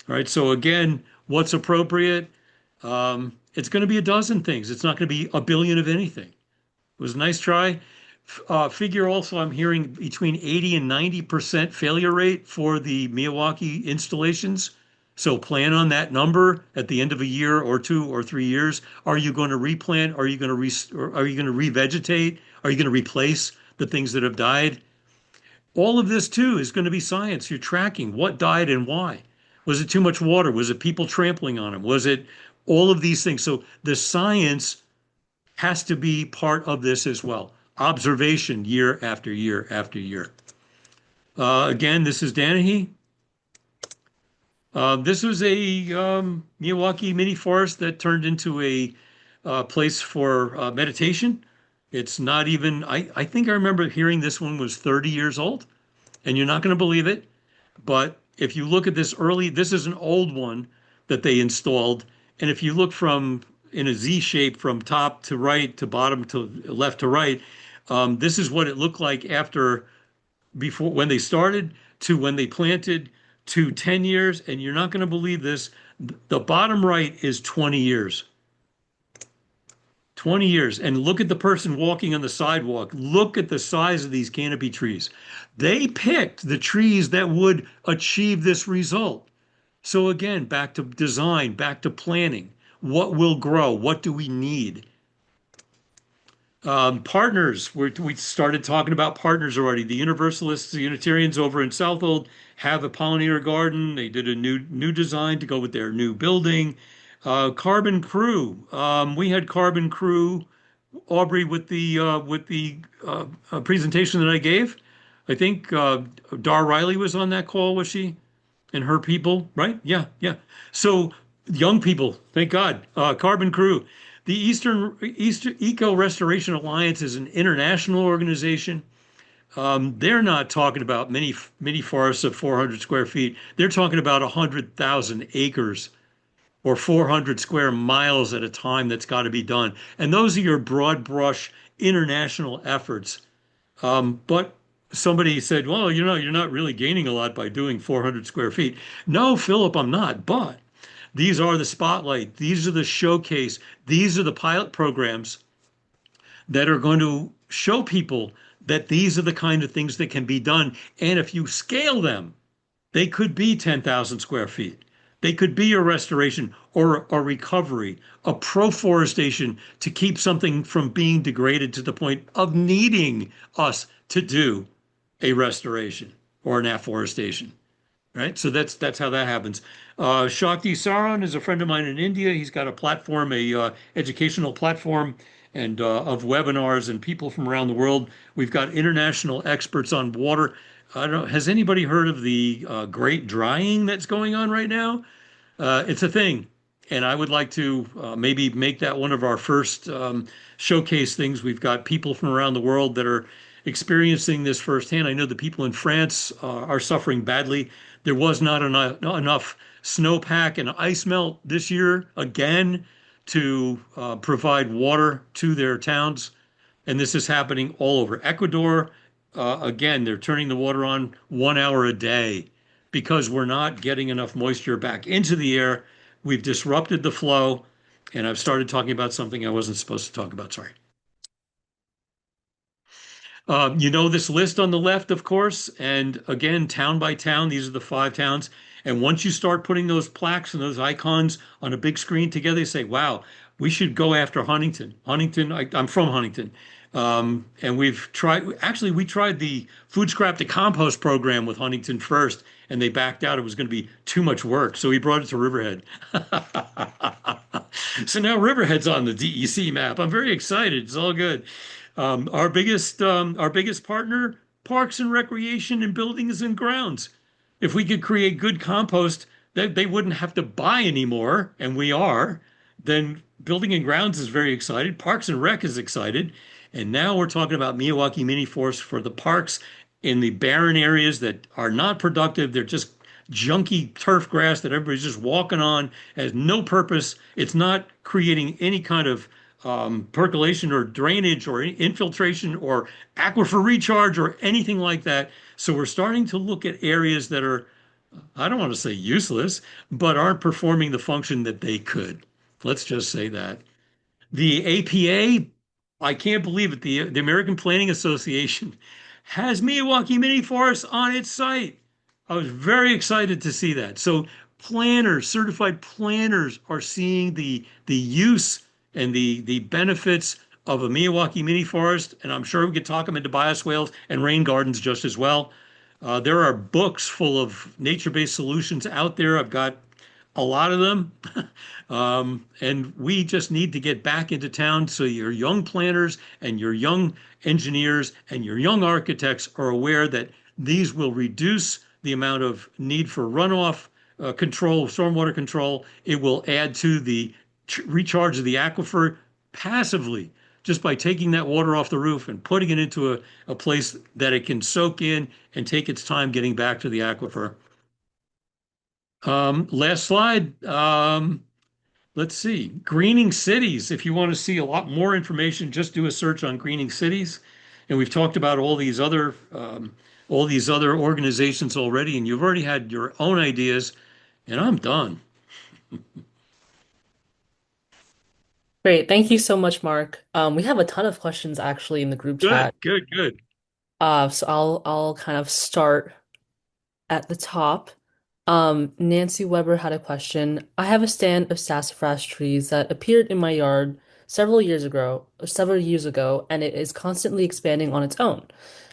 All right. So again, what's appropriate? It's going to be a dozen things. It's not going to be a billion of anything. It was a nice try. Figure also, I'm hearing between 80 and 90% failure rate for the Miyawaki installations. So plan on that number at the end of a year or 2 or 3 years. Are you going to replant? Are you going to are you going to revegetate? Are you going to replace the things that have died? All of this too is going to be science. You're tracking what died and why. Was it too much water? Was it people trampling on them? Was it all of these things? So the science has to be part of this as well. Observation year after year after year. Again, this is Danahy. This was a Miyawaki mini forest that turned into a place for meditation. It's not even, I think I remember hearing this one was 30 years old, and you're not going to believe it. But if you look at this early, this is an old one that they installed. And if you look from in a Z shape from top to right to bottom to left to right, this is what it looked like after before when they started to when they planted to 10 years. And you're not going to believe this. The bottom right is 20 years. 20 years. And look at the person walking on the sidewalk. Look at the size of these canopy trees. They picked the trees that would achieve this result. So again, back to design, back to planning. What will grow? What do we need? Partners, we started talking about partners already. The Universalists, the Unitarians over in Southold have a pollinator garden. They did a new design to go with their new building. Carbon Crew, we had Carbon Crew, Aubrey, with the presentation that I gave. I think Dar Riley was on that call, was she? And her people, right? Yeah, yeah. So young people, thank God. Carbon Crew. The Eastern Eco Restoration Alliance is an international organization. They're not talking about mini forests of 400 square feet. They're talking about 100,000 acres or 400 square miles at a time that's got to be done. And those are your broad brush international efforts. But somebody said, well, you're not really gaining a lot by doing 400 square feet. No, Philip, I'm not. But these are the spotlight. These are the showcase. These are the pilot programs that are going to show people that these are the kind of things that can be done. And if you scale them, they could be 10,000 square feet. They could be a restoration or a recovery, a proforestation to keep something from being degraded to the point of needing us to do a restoration or an afforestation. Right? So that's how that happens. Shakti Saran is a friend of mine in India. He's got a platform, a educational platform, and of webinars and people from around the world. We've got international experts on water. I don't know, has anybody heard of the great drying that's going on right now? It's a thing. And I would like to maybe make that one of our first showcase things. We've got people from around the world that are experiencing this firsthand. I know the people in France are suffering badly. There was not enough snowpack and ice melt this year again to provide water to their towns. And this is happening all over Ecuador, again, they're turning the water on 1 hour a day because we're not getting enough moisture back into the air. We've disrupted the flow, and I've started talking about something I wasn't supposed to talk about. Sorry. You know this list on the left, of course, and again, town by town, these are the 5 towns. And once you start putting those plaques and those icons on a big screen together, you say, wow, we should go after Huntington. Huntington, I'm from Huntington. And we've tried, actually, we tried the food scrap to compost program with Huntington first, and they backed out. It was going to be too much work. So we brought it to Riverhead. So now Riverhead's on the DEC map. I'm very excited. It's all good. Our biggest partner, Parks and Recreation and Buildings and Grounds. If we could create good compost that they wouldn't have to buy anymore, and we are, then Building and Grounds is very excited. Parks and Rec is excited. And now we're talking about Miyawaki Mini Forest for the parks in the barren areas that are not productive. They're just junky turf grass that everybody's just walking on, has no purpose. It's not creating any kind of percolation or drainage or infiltration or aquifer recharge or anything like that. So we're starting to look at areas that are, I don't want to say useless, but aren't performing the function that they could. Let's just say that. The APA, I can't believe it. The American Planning Association has Miyawaki Mini Forest on its site. I was very excited to see that. So planners, certified planners are seeing the use and the benefits of a Miyawaki Mini Forest, and I'm sure we could talk them into bioswales and rain gardens just as well. There are books full of nature-based solutions out there. I've got a lot of them. And we just need to get back into town so your young planners and your young engineers and your young architects are aware that these will reduce the amount of need for runoff control, stormwater control. It will add to the recharge of the aquifer passively just by taking that water off the roof and putting it into a place that it can soak in and take its time getting back to the aquifer. Last slide. Let's see. Greening cities. If you want to see a lot more information, just do a search on greening cities. And we've talked about all these other organizations already, and you've already had your own ideas, and I'm done. Great. Thank you so much, Mark. We have a ton of questions actually in the group Good, chat. good, good. So I'll kind of start at the top. Nancy Weber had a question. I have a stand of sassafras trees that appeared in my yard several years ago, and it is constantly expanding on its own.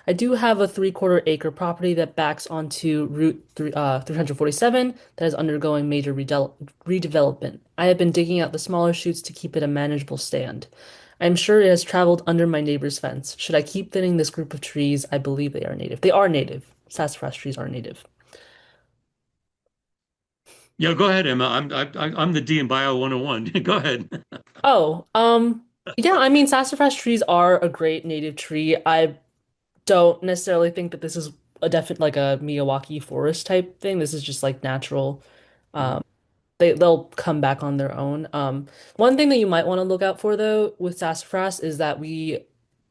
I do have a 3/4 acre property that backs onto Route 347 that is undergoing major redevelopment. I have been digging out the smaller shoots to keep it a manageable stand. I'm sure it has traveled under my neighbor's fence. Should I keep thinning this group of trees? I believe they are native. They are native. Sassafras trees are native. Yeah, go ahead, Emma. I'm the D in Bio 101. Go ahead. Oh, yeah, I mean, sassafras trees are a great native tree. I don't necessarily think that this is a definite like a Miyawaki forest type thing. This is just like natural. They'll come back on their own. One thing that you might want to look out for though with sassafras is that we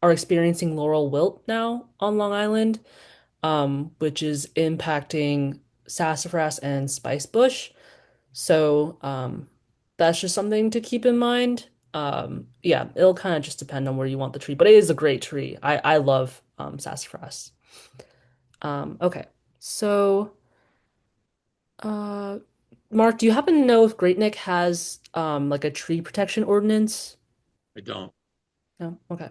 are experiencing laurel wilt now on Long Island, which is impacting sassafras and spicebush. So, that's just something to keep in mind. Yeah, it'll kind of just depend on where you want the tree, but it is a great tree. I love sassafras. Okay. So, uh, Mark, do you happen to know if Great Neck has like a tree protection ordinance? I don't. No? Okay.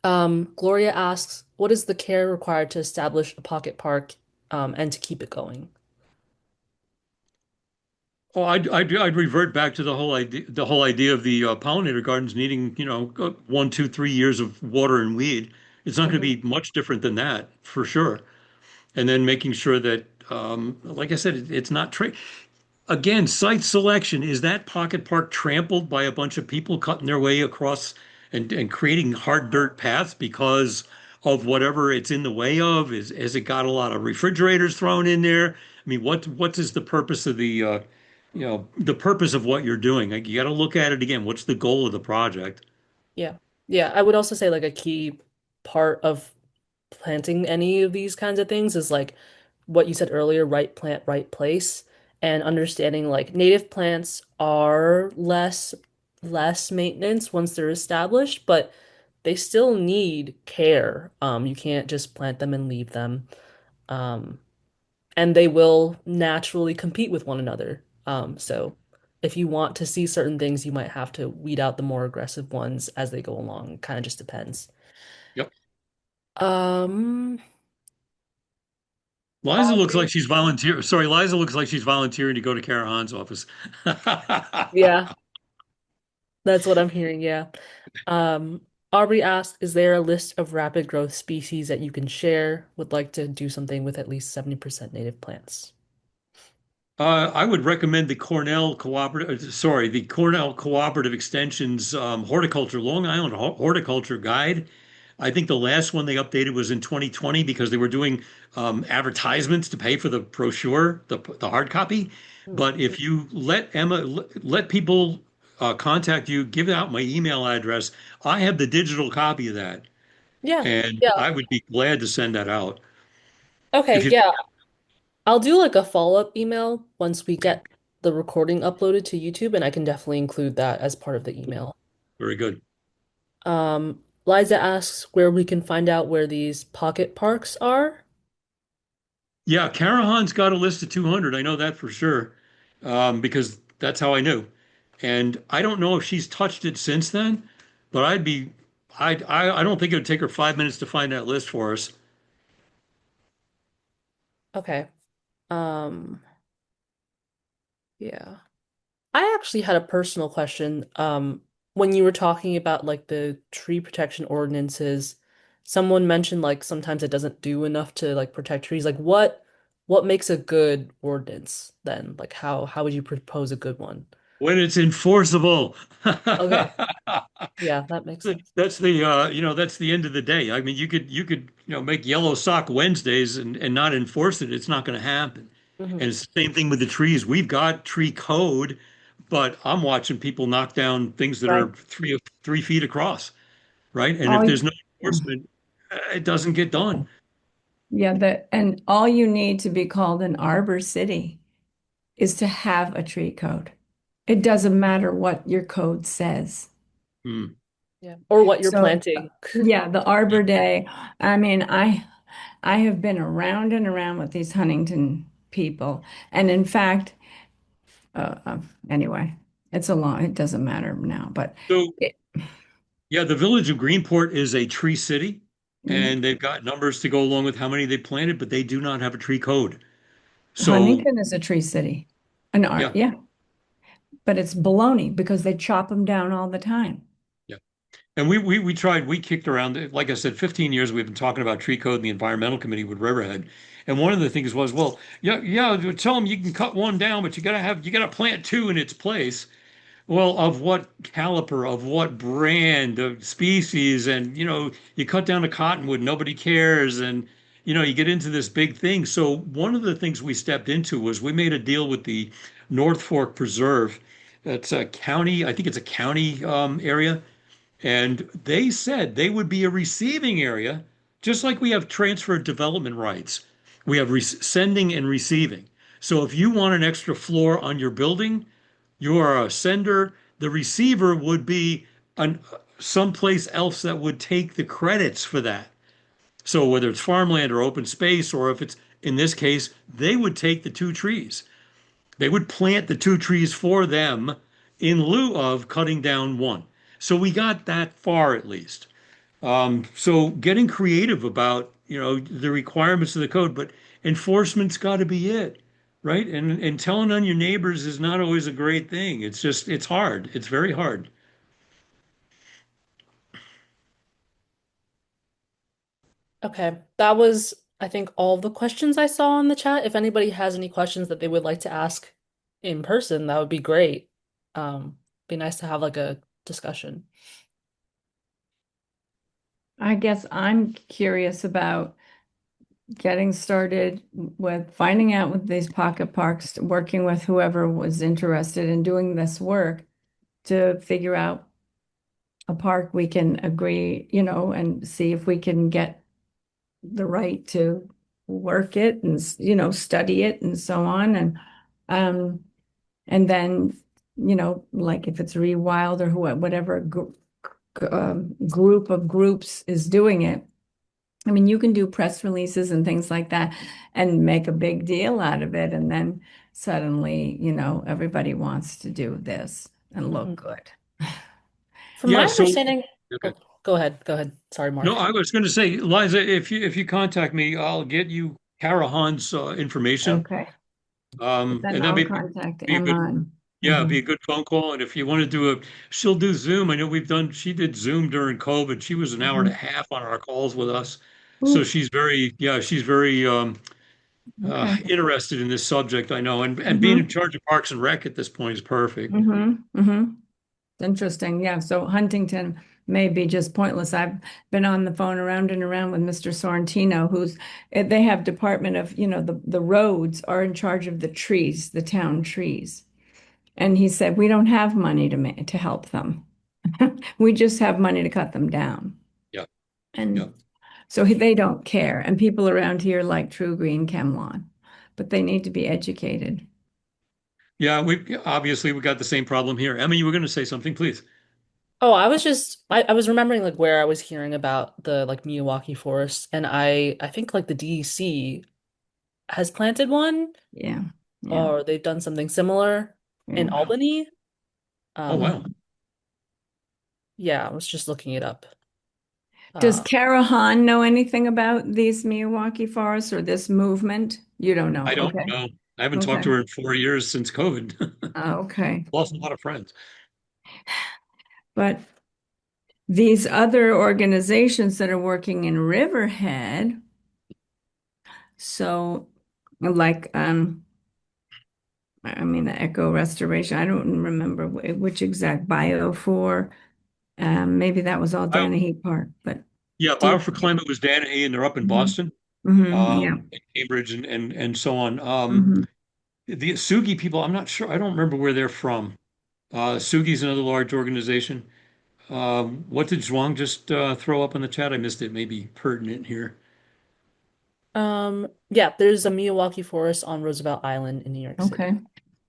Gloria asks, what is the care required to establish a pocket park and to keep it going? Oh, I'd revert back to the whole idea of the pollinator gardens needing, 1, 2, 3 years of water and weed. It's not going to Mhm. be much different than that, for sure. And then making sure that, like I said, it's not again, site selection. Is that pocket park trampled by a bunch of people cutting their way across and creating hard dirt paths because of whatever it's in the way of? Has it got a lot of refrigerators thrown in there? I mean, what is the purpose of the purpose of what you're doing? Like, you got to look at it again. What's the goal of the project? Yeah. Yeah, I would also say like a key part of planting any of these kinds of things is like what you said earlier, right plant, right place, and understanding like native plants are less maintenance once they're established, but they still need care. You can't just plant them and leave them. Um, and they will naturally compete with one another. So if you want to see certain things, you might have to weed out the more aggressive ones as they go along. It kind of just depends. Yep. Um, Liza looks like Aubrey. she's volunteer. Sorry, Liza looks like she's volunteering to go to Kara Han's office. Yeah, that's what I'm hearing. Yeah. Um, Aubrey asked, is there a list of rapid growth species that you can share? Would like to do something with at least 70% native plants. I would recommend the Cornell Cooperative, sorry, the Cornell Cooperative Extension's horticulture, Long Island Horticulture Guide. I think the last one they updated was in 2020 because they were doing advertisements to pay for the brochure, the hard copy. Hmm. But if you let Emma, let people contact you, give out my email address. I have the digital copy of that, Yeah. and Yeah. I would be glad to send that out. If Okay. you, Yeah. I'll do like a follow-up email once we get the recording uploaded to YouTube, and I can definitely include that as part of the email. very good. Liza asks where we can find out where these pocket parks are. Yeah, Carahan's got a list of 200. I know that for sure, because that's how I knew. And I don't know if she's touched it since then, but I don't think it would take her 5 minutes to find that list for us. Okay. Um, yeah. I actually had a personal question. When you were talking about like the tree protection ordinances, someone mentioned like sometimes it doesn't do enough to like protect trees. Like what makes a good ordinance then? Like how would you propose a good one? When it's enforceable. Okay. Yeah, that makes sense. That's the that's the end of the day. I mean, you could make yellow sock Wednesdays and not enforce it. It's not going to happen. Hmm. And it's the same thing with the trees. We've got tree code, but I'm watching people knock down things that Right. are 3 feet across, right? And if All, there's no yeah. enforcement, it doesn't get done. Yeah, and all you need to be called an arbor city is to have a tree code. It doesn't matter what your code says. Hmm. Yeah. Or what you're So, planting. yeah, the Yeah. Arbor Day. I mean, I have been around and around with these Huntington people, and in fact, anyway, it's a long. It doesn't matter now, but So it, yeah, the village of Greenport is a tree city, mm, and they've got numbers to go along with how many they planted, but they do not have a tree code. So Huntington is a tree city, an art, yeah, yeah, but it's baloney because they chop them down all the time. yeah. And we tried, we kicked around, like I said, 15 years we've been talking about tree code in the environmental committee with Riverhead. And one of the things was, well, yeah, tell them you can cut one down, but you gotta plant two in its place. Well, of what caliper, of what brand, of species, and you cut down a cottonwood, nobody cares, and you get into this big thing. So one of the things we stepped into was we made a deal with the North Fork Preserve. That's a county, I think it's a county area, and they said they would be a receiving area, just like we have transfer development rights. We have sending and receiving. So if you want an extra floor on your building, you are a sender. The receiver would be an, someplace else that would take the credits for that. So whether it's farmland or open space, or if it's in this case, they would take the two trees. They would plant the two trees for them in lieu of cutting down one. So we got that far at least. So getting creative about, the requirements of the code, but enforcement's got to be it, right? And telling on your neighbors is not always a great thing. It's hard. It's very hard. Okay. That was, I think, all the questions I saw in the chat. If anybody has any questions that they would like to ask in person, that would be great. Be nice to have like a discussion. I guess I'm curious about getting started with finding out with these pocket parks, working with whoever was interested in doing this work to figure out a park we can agree, and see if we can get the right to work it and, study it and so on. Um, and then, like if it's rewild or whatever group of groups is doing it. I mean, you can do press releases and things like that and make a big deal out of it. And then suddenly, everybody wants to do this and look Mhm. good. From my Yeah, so understanding, okay. oh, go ahead. Go ahead. Sorry, No, Mark. I was going to say, Liza, if you contact me, I'll get you Kara Hahn's information. Okay. Then And that I'll may contact be a good, Emma. yeah, be a good phone call. And if you want to do she'll do Zoom. I know she did Zoom during COVID. She was an hour and a Mhm. half on our calls with us. So Oof. she's very Okay. interested in this subject, I know. And being in hmm charge of Parks and Rec at this point is perfect. hmm Interesting. Yeah. So Huntington may be just pointless. I've been on the phone around and around with Mr. Sorrentino, they have department of, the roads are in charge of the trees, the town trees. And he said, we don't have money to help them. We just have money to cut them down. Yeah, yeah. And so they don't care. And people around here like True Green Chemlawn, but they need to be educated. Yeah, we got the same problem here. Emma, you were going to say something, please. Oh, I was remembering like where I was hearing about the like Miyawaki forest, and I think like the DEC has planted one, Yeah. Yeah. or they've done something similar in Yeah. Wow. Albany. Oh, wow. Mhm. Yeah, I was just looking it up. Does Uh, Kara Han know anything about these Miyawaki forests or this movement? You don't know. I don't Okay. know. I haven't talked Okay. to her in 4 years since COVID. Okay. Lost a lot of friends. But these other organizations that are working in Riverhead, so like I mean the eco restoration, I don't remember which exact bio for. Maybe that was all I, Danahy Park, but yeah, do Bio you? for Climate was Danahy, and they're up in Mhm. Boston, Yeah. and Cambridge, and so on. hmm The Sugi people, I'm not sure. I don't remember where they're from. Sugi's another large organization. What did Zhuang just throw up in the chat? I missed it. Maybe pertinent here. yeah, there's a Miyawaki forest on Roosevelt Island in New York City. Okay.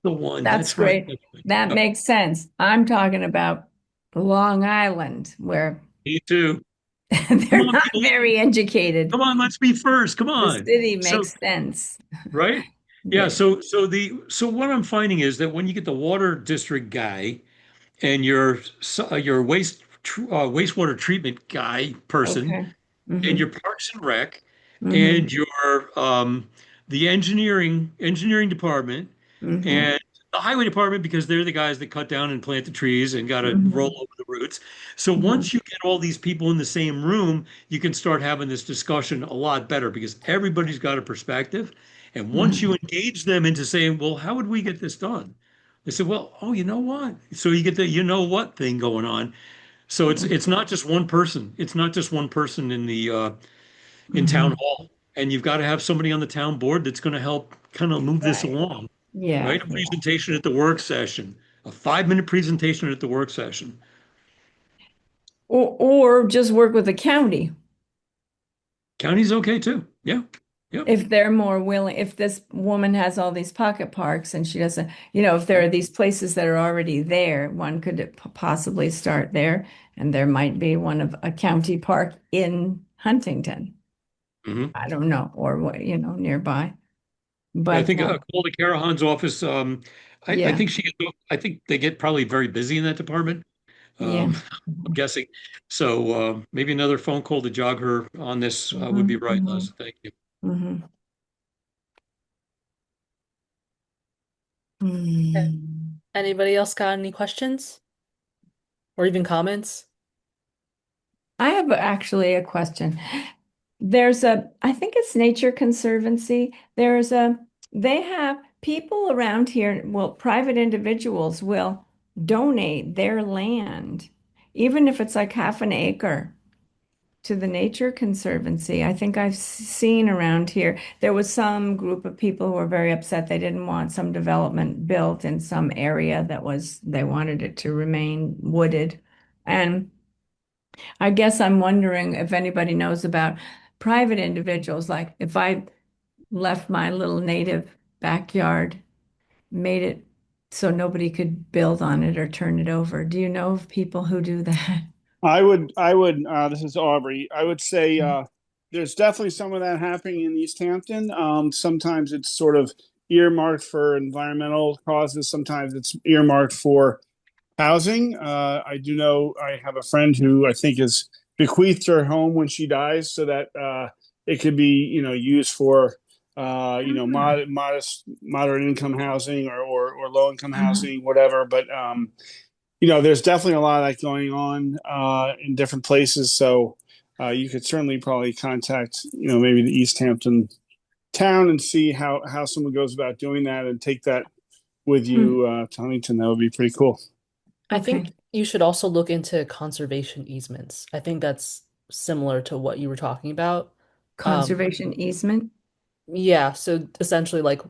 The one. That's That's right. great. That's right. That Yep. makes sense. I'm talking about Long Island, where Me too. Come they're on, not people. very educated. Come on, let's be first. Come The on. city So, makes sense. right? Yeah, Yeah. so what I'm finding is that when you get the water district guy and your wastewater treatment guy person Okay. and hmm your Parks and Rec hmm and your the engineering department hmm and the highway department because they're the guys that cut down and plant the trees and got to roll hmm over the roots. So hmm once you get all these people in the same room, you can start having this discussion a lot better because everybody's got a perspective. And once you hmm engage them into saying, well, how would we get this done? They said, well, oh, you know what? So you get the you know what thing going on. So it's not just one person. It's not just one person in town hmm hall. And you've got to have somebody on the town board that's going to help kind of move this Right. along, Yeah. right? A Yeah. presentation at the work session, a 5 minute presentation at the work session. Or just work with the county. County's okay too. Yeah. Yep. If they're more willing, if this woman has all these pocket parks and she doesn't, if there are these places that are already there, one could possibly start there, and there might be one of a county park in Huntington. Hmm. I don't know, or what, nearby. Yeah, I But think call the Carahan's office. I yeah, think I think they get probably very busy in that department. yeah. I'm guessing. So maybe another phone call to jog her on this would be hmm right, hmm Les. Thank you. hmm Okay. hmm Anybody else got any questions or even comments? I have actually a question. I think it's Nature Conservancy. They have people around here, well, private individuals will donate their land, even if it's like half an acre, to the Nature Conservancy. I think I've seen around here. There was some group of people who were very upset they didn't want some development built in some area they wanted it to remain wooded. And I guess I'm wondering if anybody knows about private individuals, like if I left my little native backyard, made it so nobody could build on it or turn it over. Do you know of people who do that? this is Aubrey. I would say there's definitely some of that happening in East Hampton. Sometimes it's sort of earmarked for environmental causes. Sometimes it's earmarked for housing. I do know I have a friend who I think is bequeathed her home when she dies, so that it could be used for Ah, moderate income housing or low income uh-huh. housing, whatever. But there's definitely a lot of that going on in different places. So you could certainly probably contact maybe the East Hampton town and see how someone goes about doing that and take that with Hmm. you to Huntington. That would be pretty cool. I Okay. think you should also look into conservation easements. I think that's similar to what you were talking about. Um, Conservation easement. yeah, so essentially like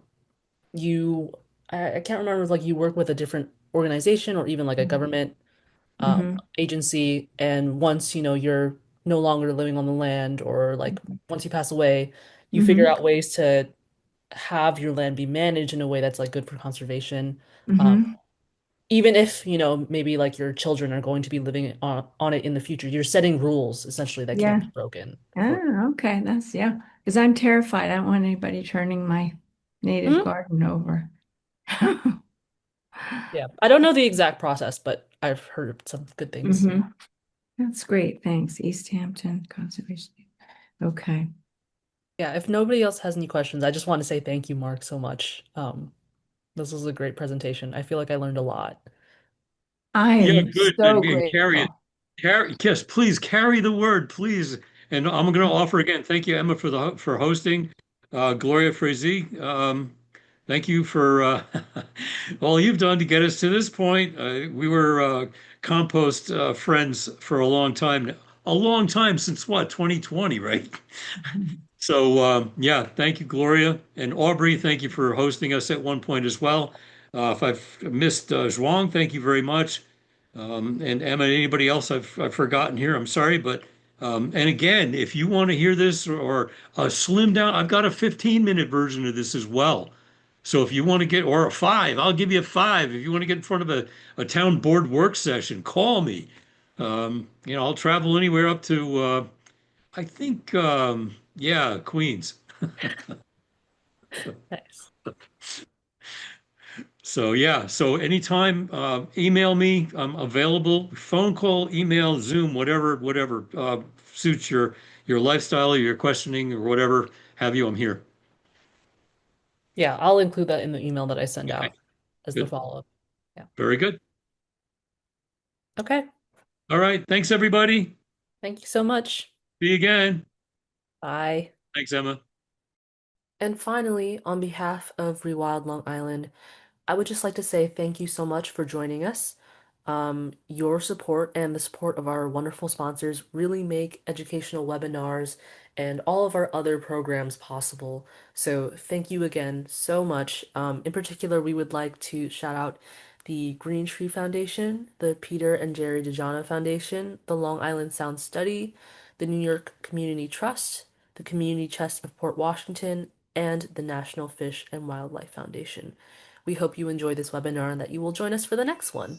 you I can't remember if like you work with a different organization or even like a government Mm-hmm. agency, and once you're no longer living on the land, or like once you pass away, you figure Mm-hmm. out ways to have your land be managed in a way that's like good for conservation. Um, Mm-hmm. Even if, maybe like your children are going to be living on it in the future, you're setting rules essentially that can't Yeah. be broken for. Ah, okay. That's yeah. Because I'm terrified. I don't want anybody turning my native Mhm. garden over. Yeah. I don't know the exact process, but I've heard some good things. Hmm. That's great. Thanks. East Hampton Conservation. Okay. Yeah, if nobody else has any questions, I just want to say thank you, Mark, so much. This was a great presentation. I feel like I learned a lot. I Yeah, am good. so And carry it. grateful. Yes, please carry the word, please. And I'm going to offer again. Thank you, Emma, for hosting. Gloria Frazee, thank you for all you've done to get us to this point. We were compost friends for a long time now. A long time since what, 2020, right? So, yeah, thank you, Gloria. And Aubrey, thank you for hosting us at one point as well. If I've missed Zhuang, thank you very much. And Emma, anybody else I've forgotten here, I'm sorry. But, and again, if you want to hear this or a slim down, I've got a 15-minute version of this as well. So if you want to get, or a five, I'll give you a five. If you want to get in front of a town board work session, call me. I'll travel anywhere up to, I think, yeah, Queens. Nice. So yeah, so anytime, email me. I'm available. Phone call, email, Zoom, whatever suits your lifestyle or your questioning or whatever have you. I'm here. Yeah, I'll include that in the email that I send Okay, out as the good, follow-up. Yeah. very good. Okay. All right, thanks everybody. Thank you so much. See you again. Bye. Thanks, Emma. And finally, on behalf of Rewild Long Island, I would just like to say thank you so much for joining us. Your support and the support of our wonderful sponsors really make educational webinars and all of our other programs possible. So thank you again so much. In particular, we would like to shout out the Green Tree Foundation, the Peter and Jerry DeJohn Foundation, the Long Island Sound Study, the New York Community Trust, the Community Chest of Port Washington, and the National Fish and Wildlife Foundation. We hope you enjoy this webinar and that you will join us for the next one.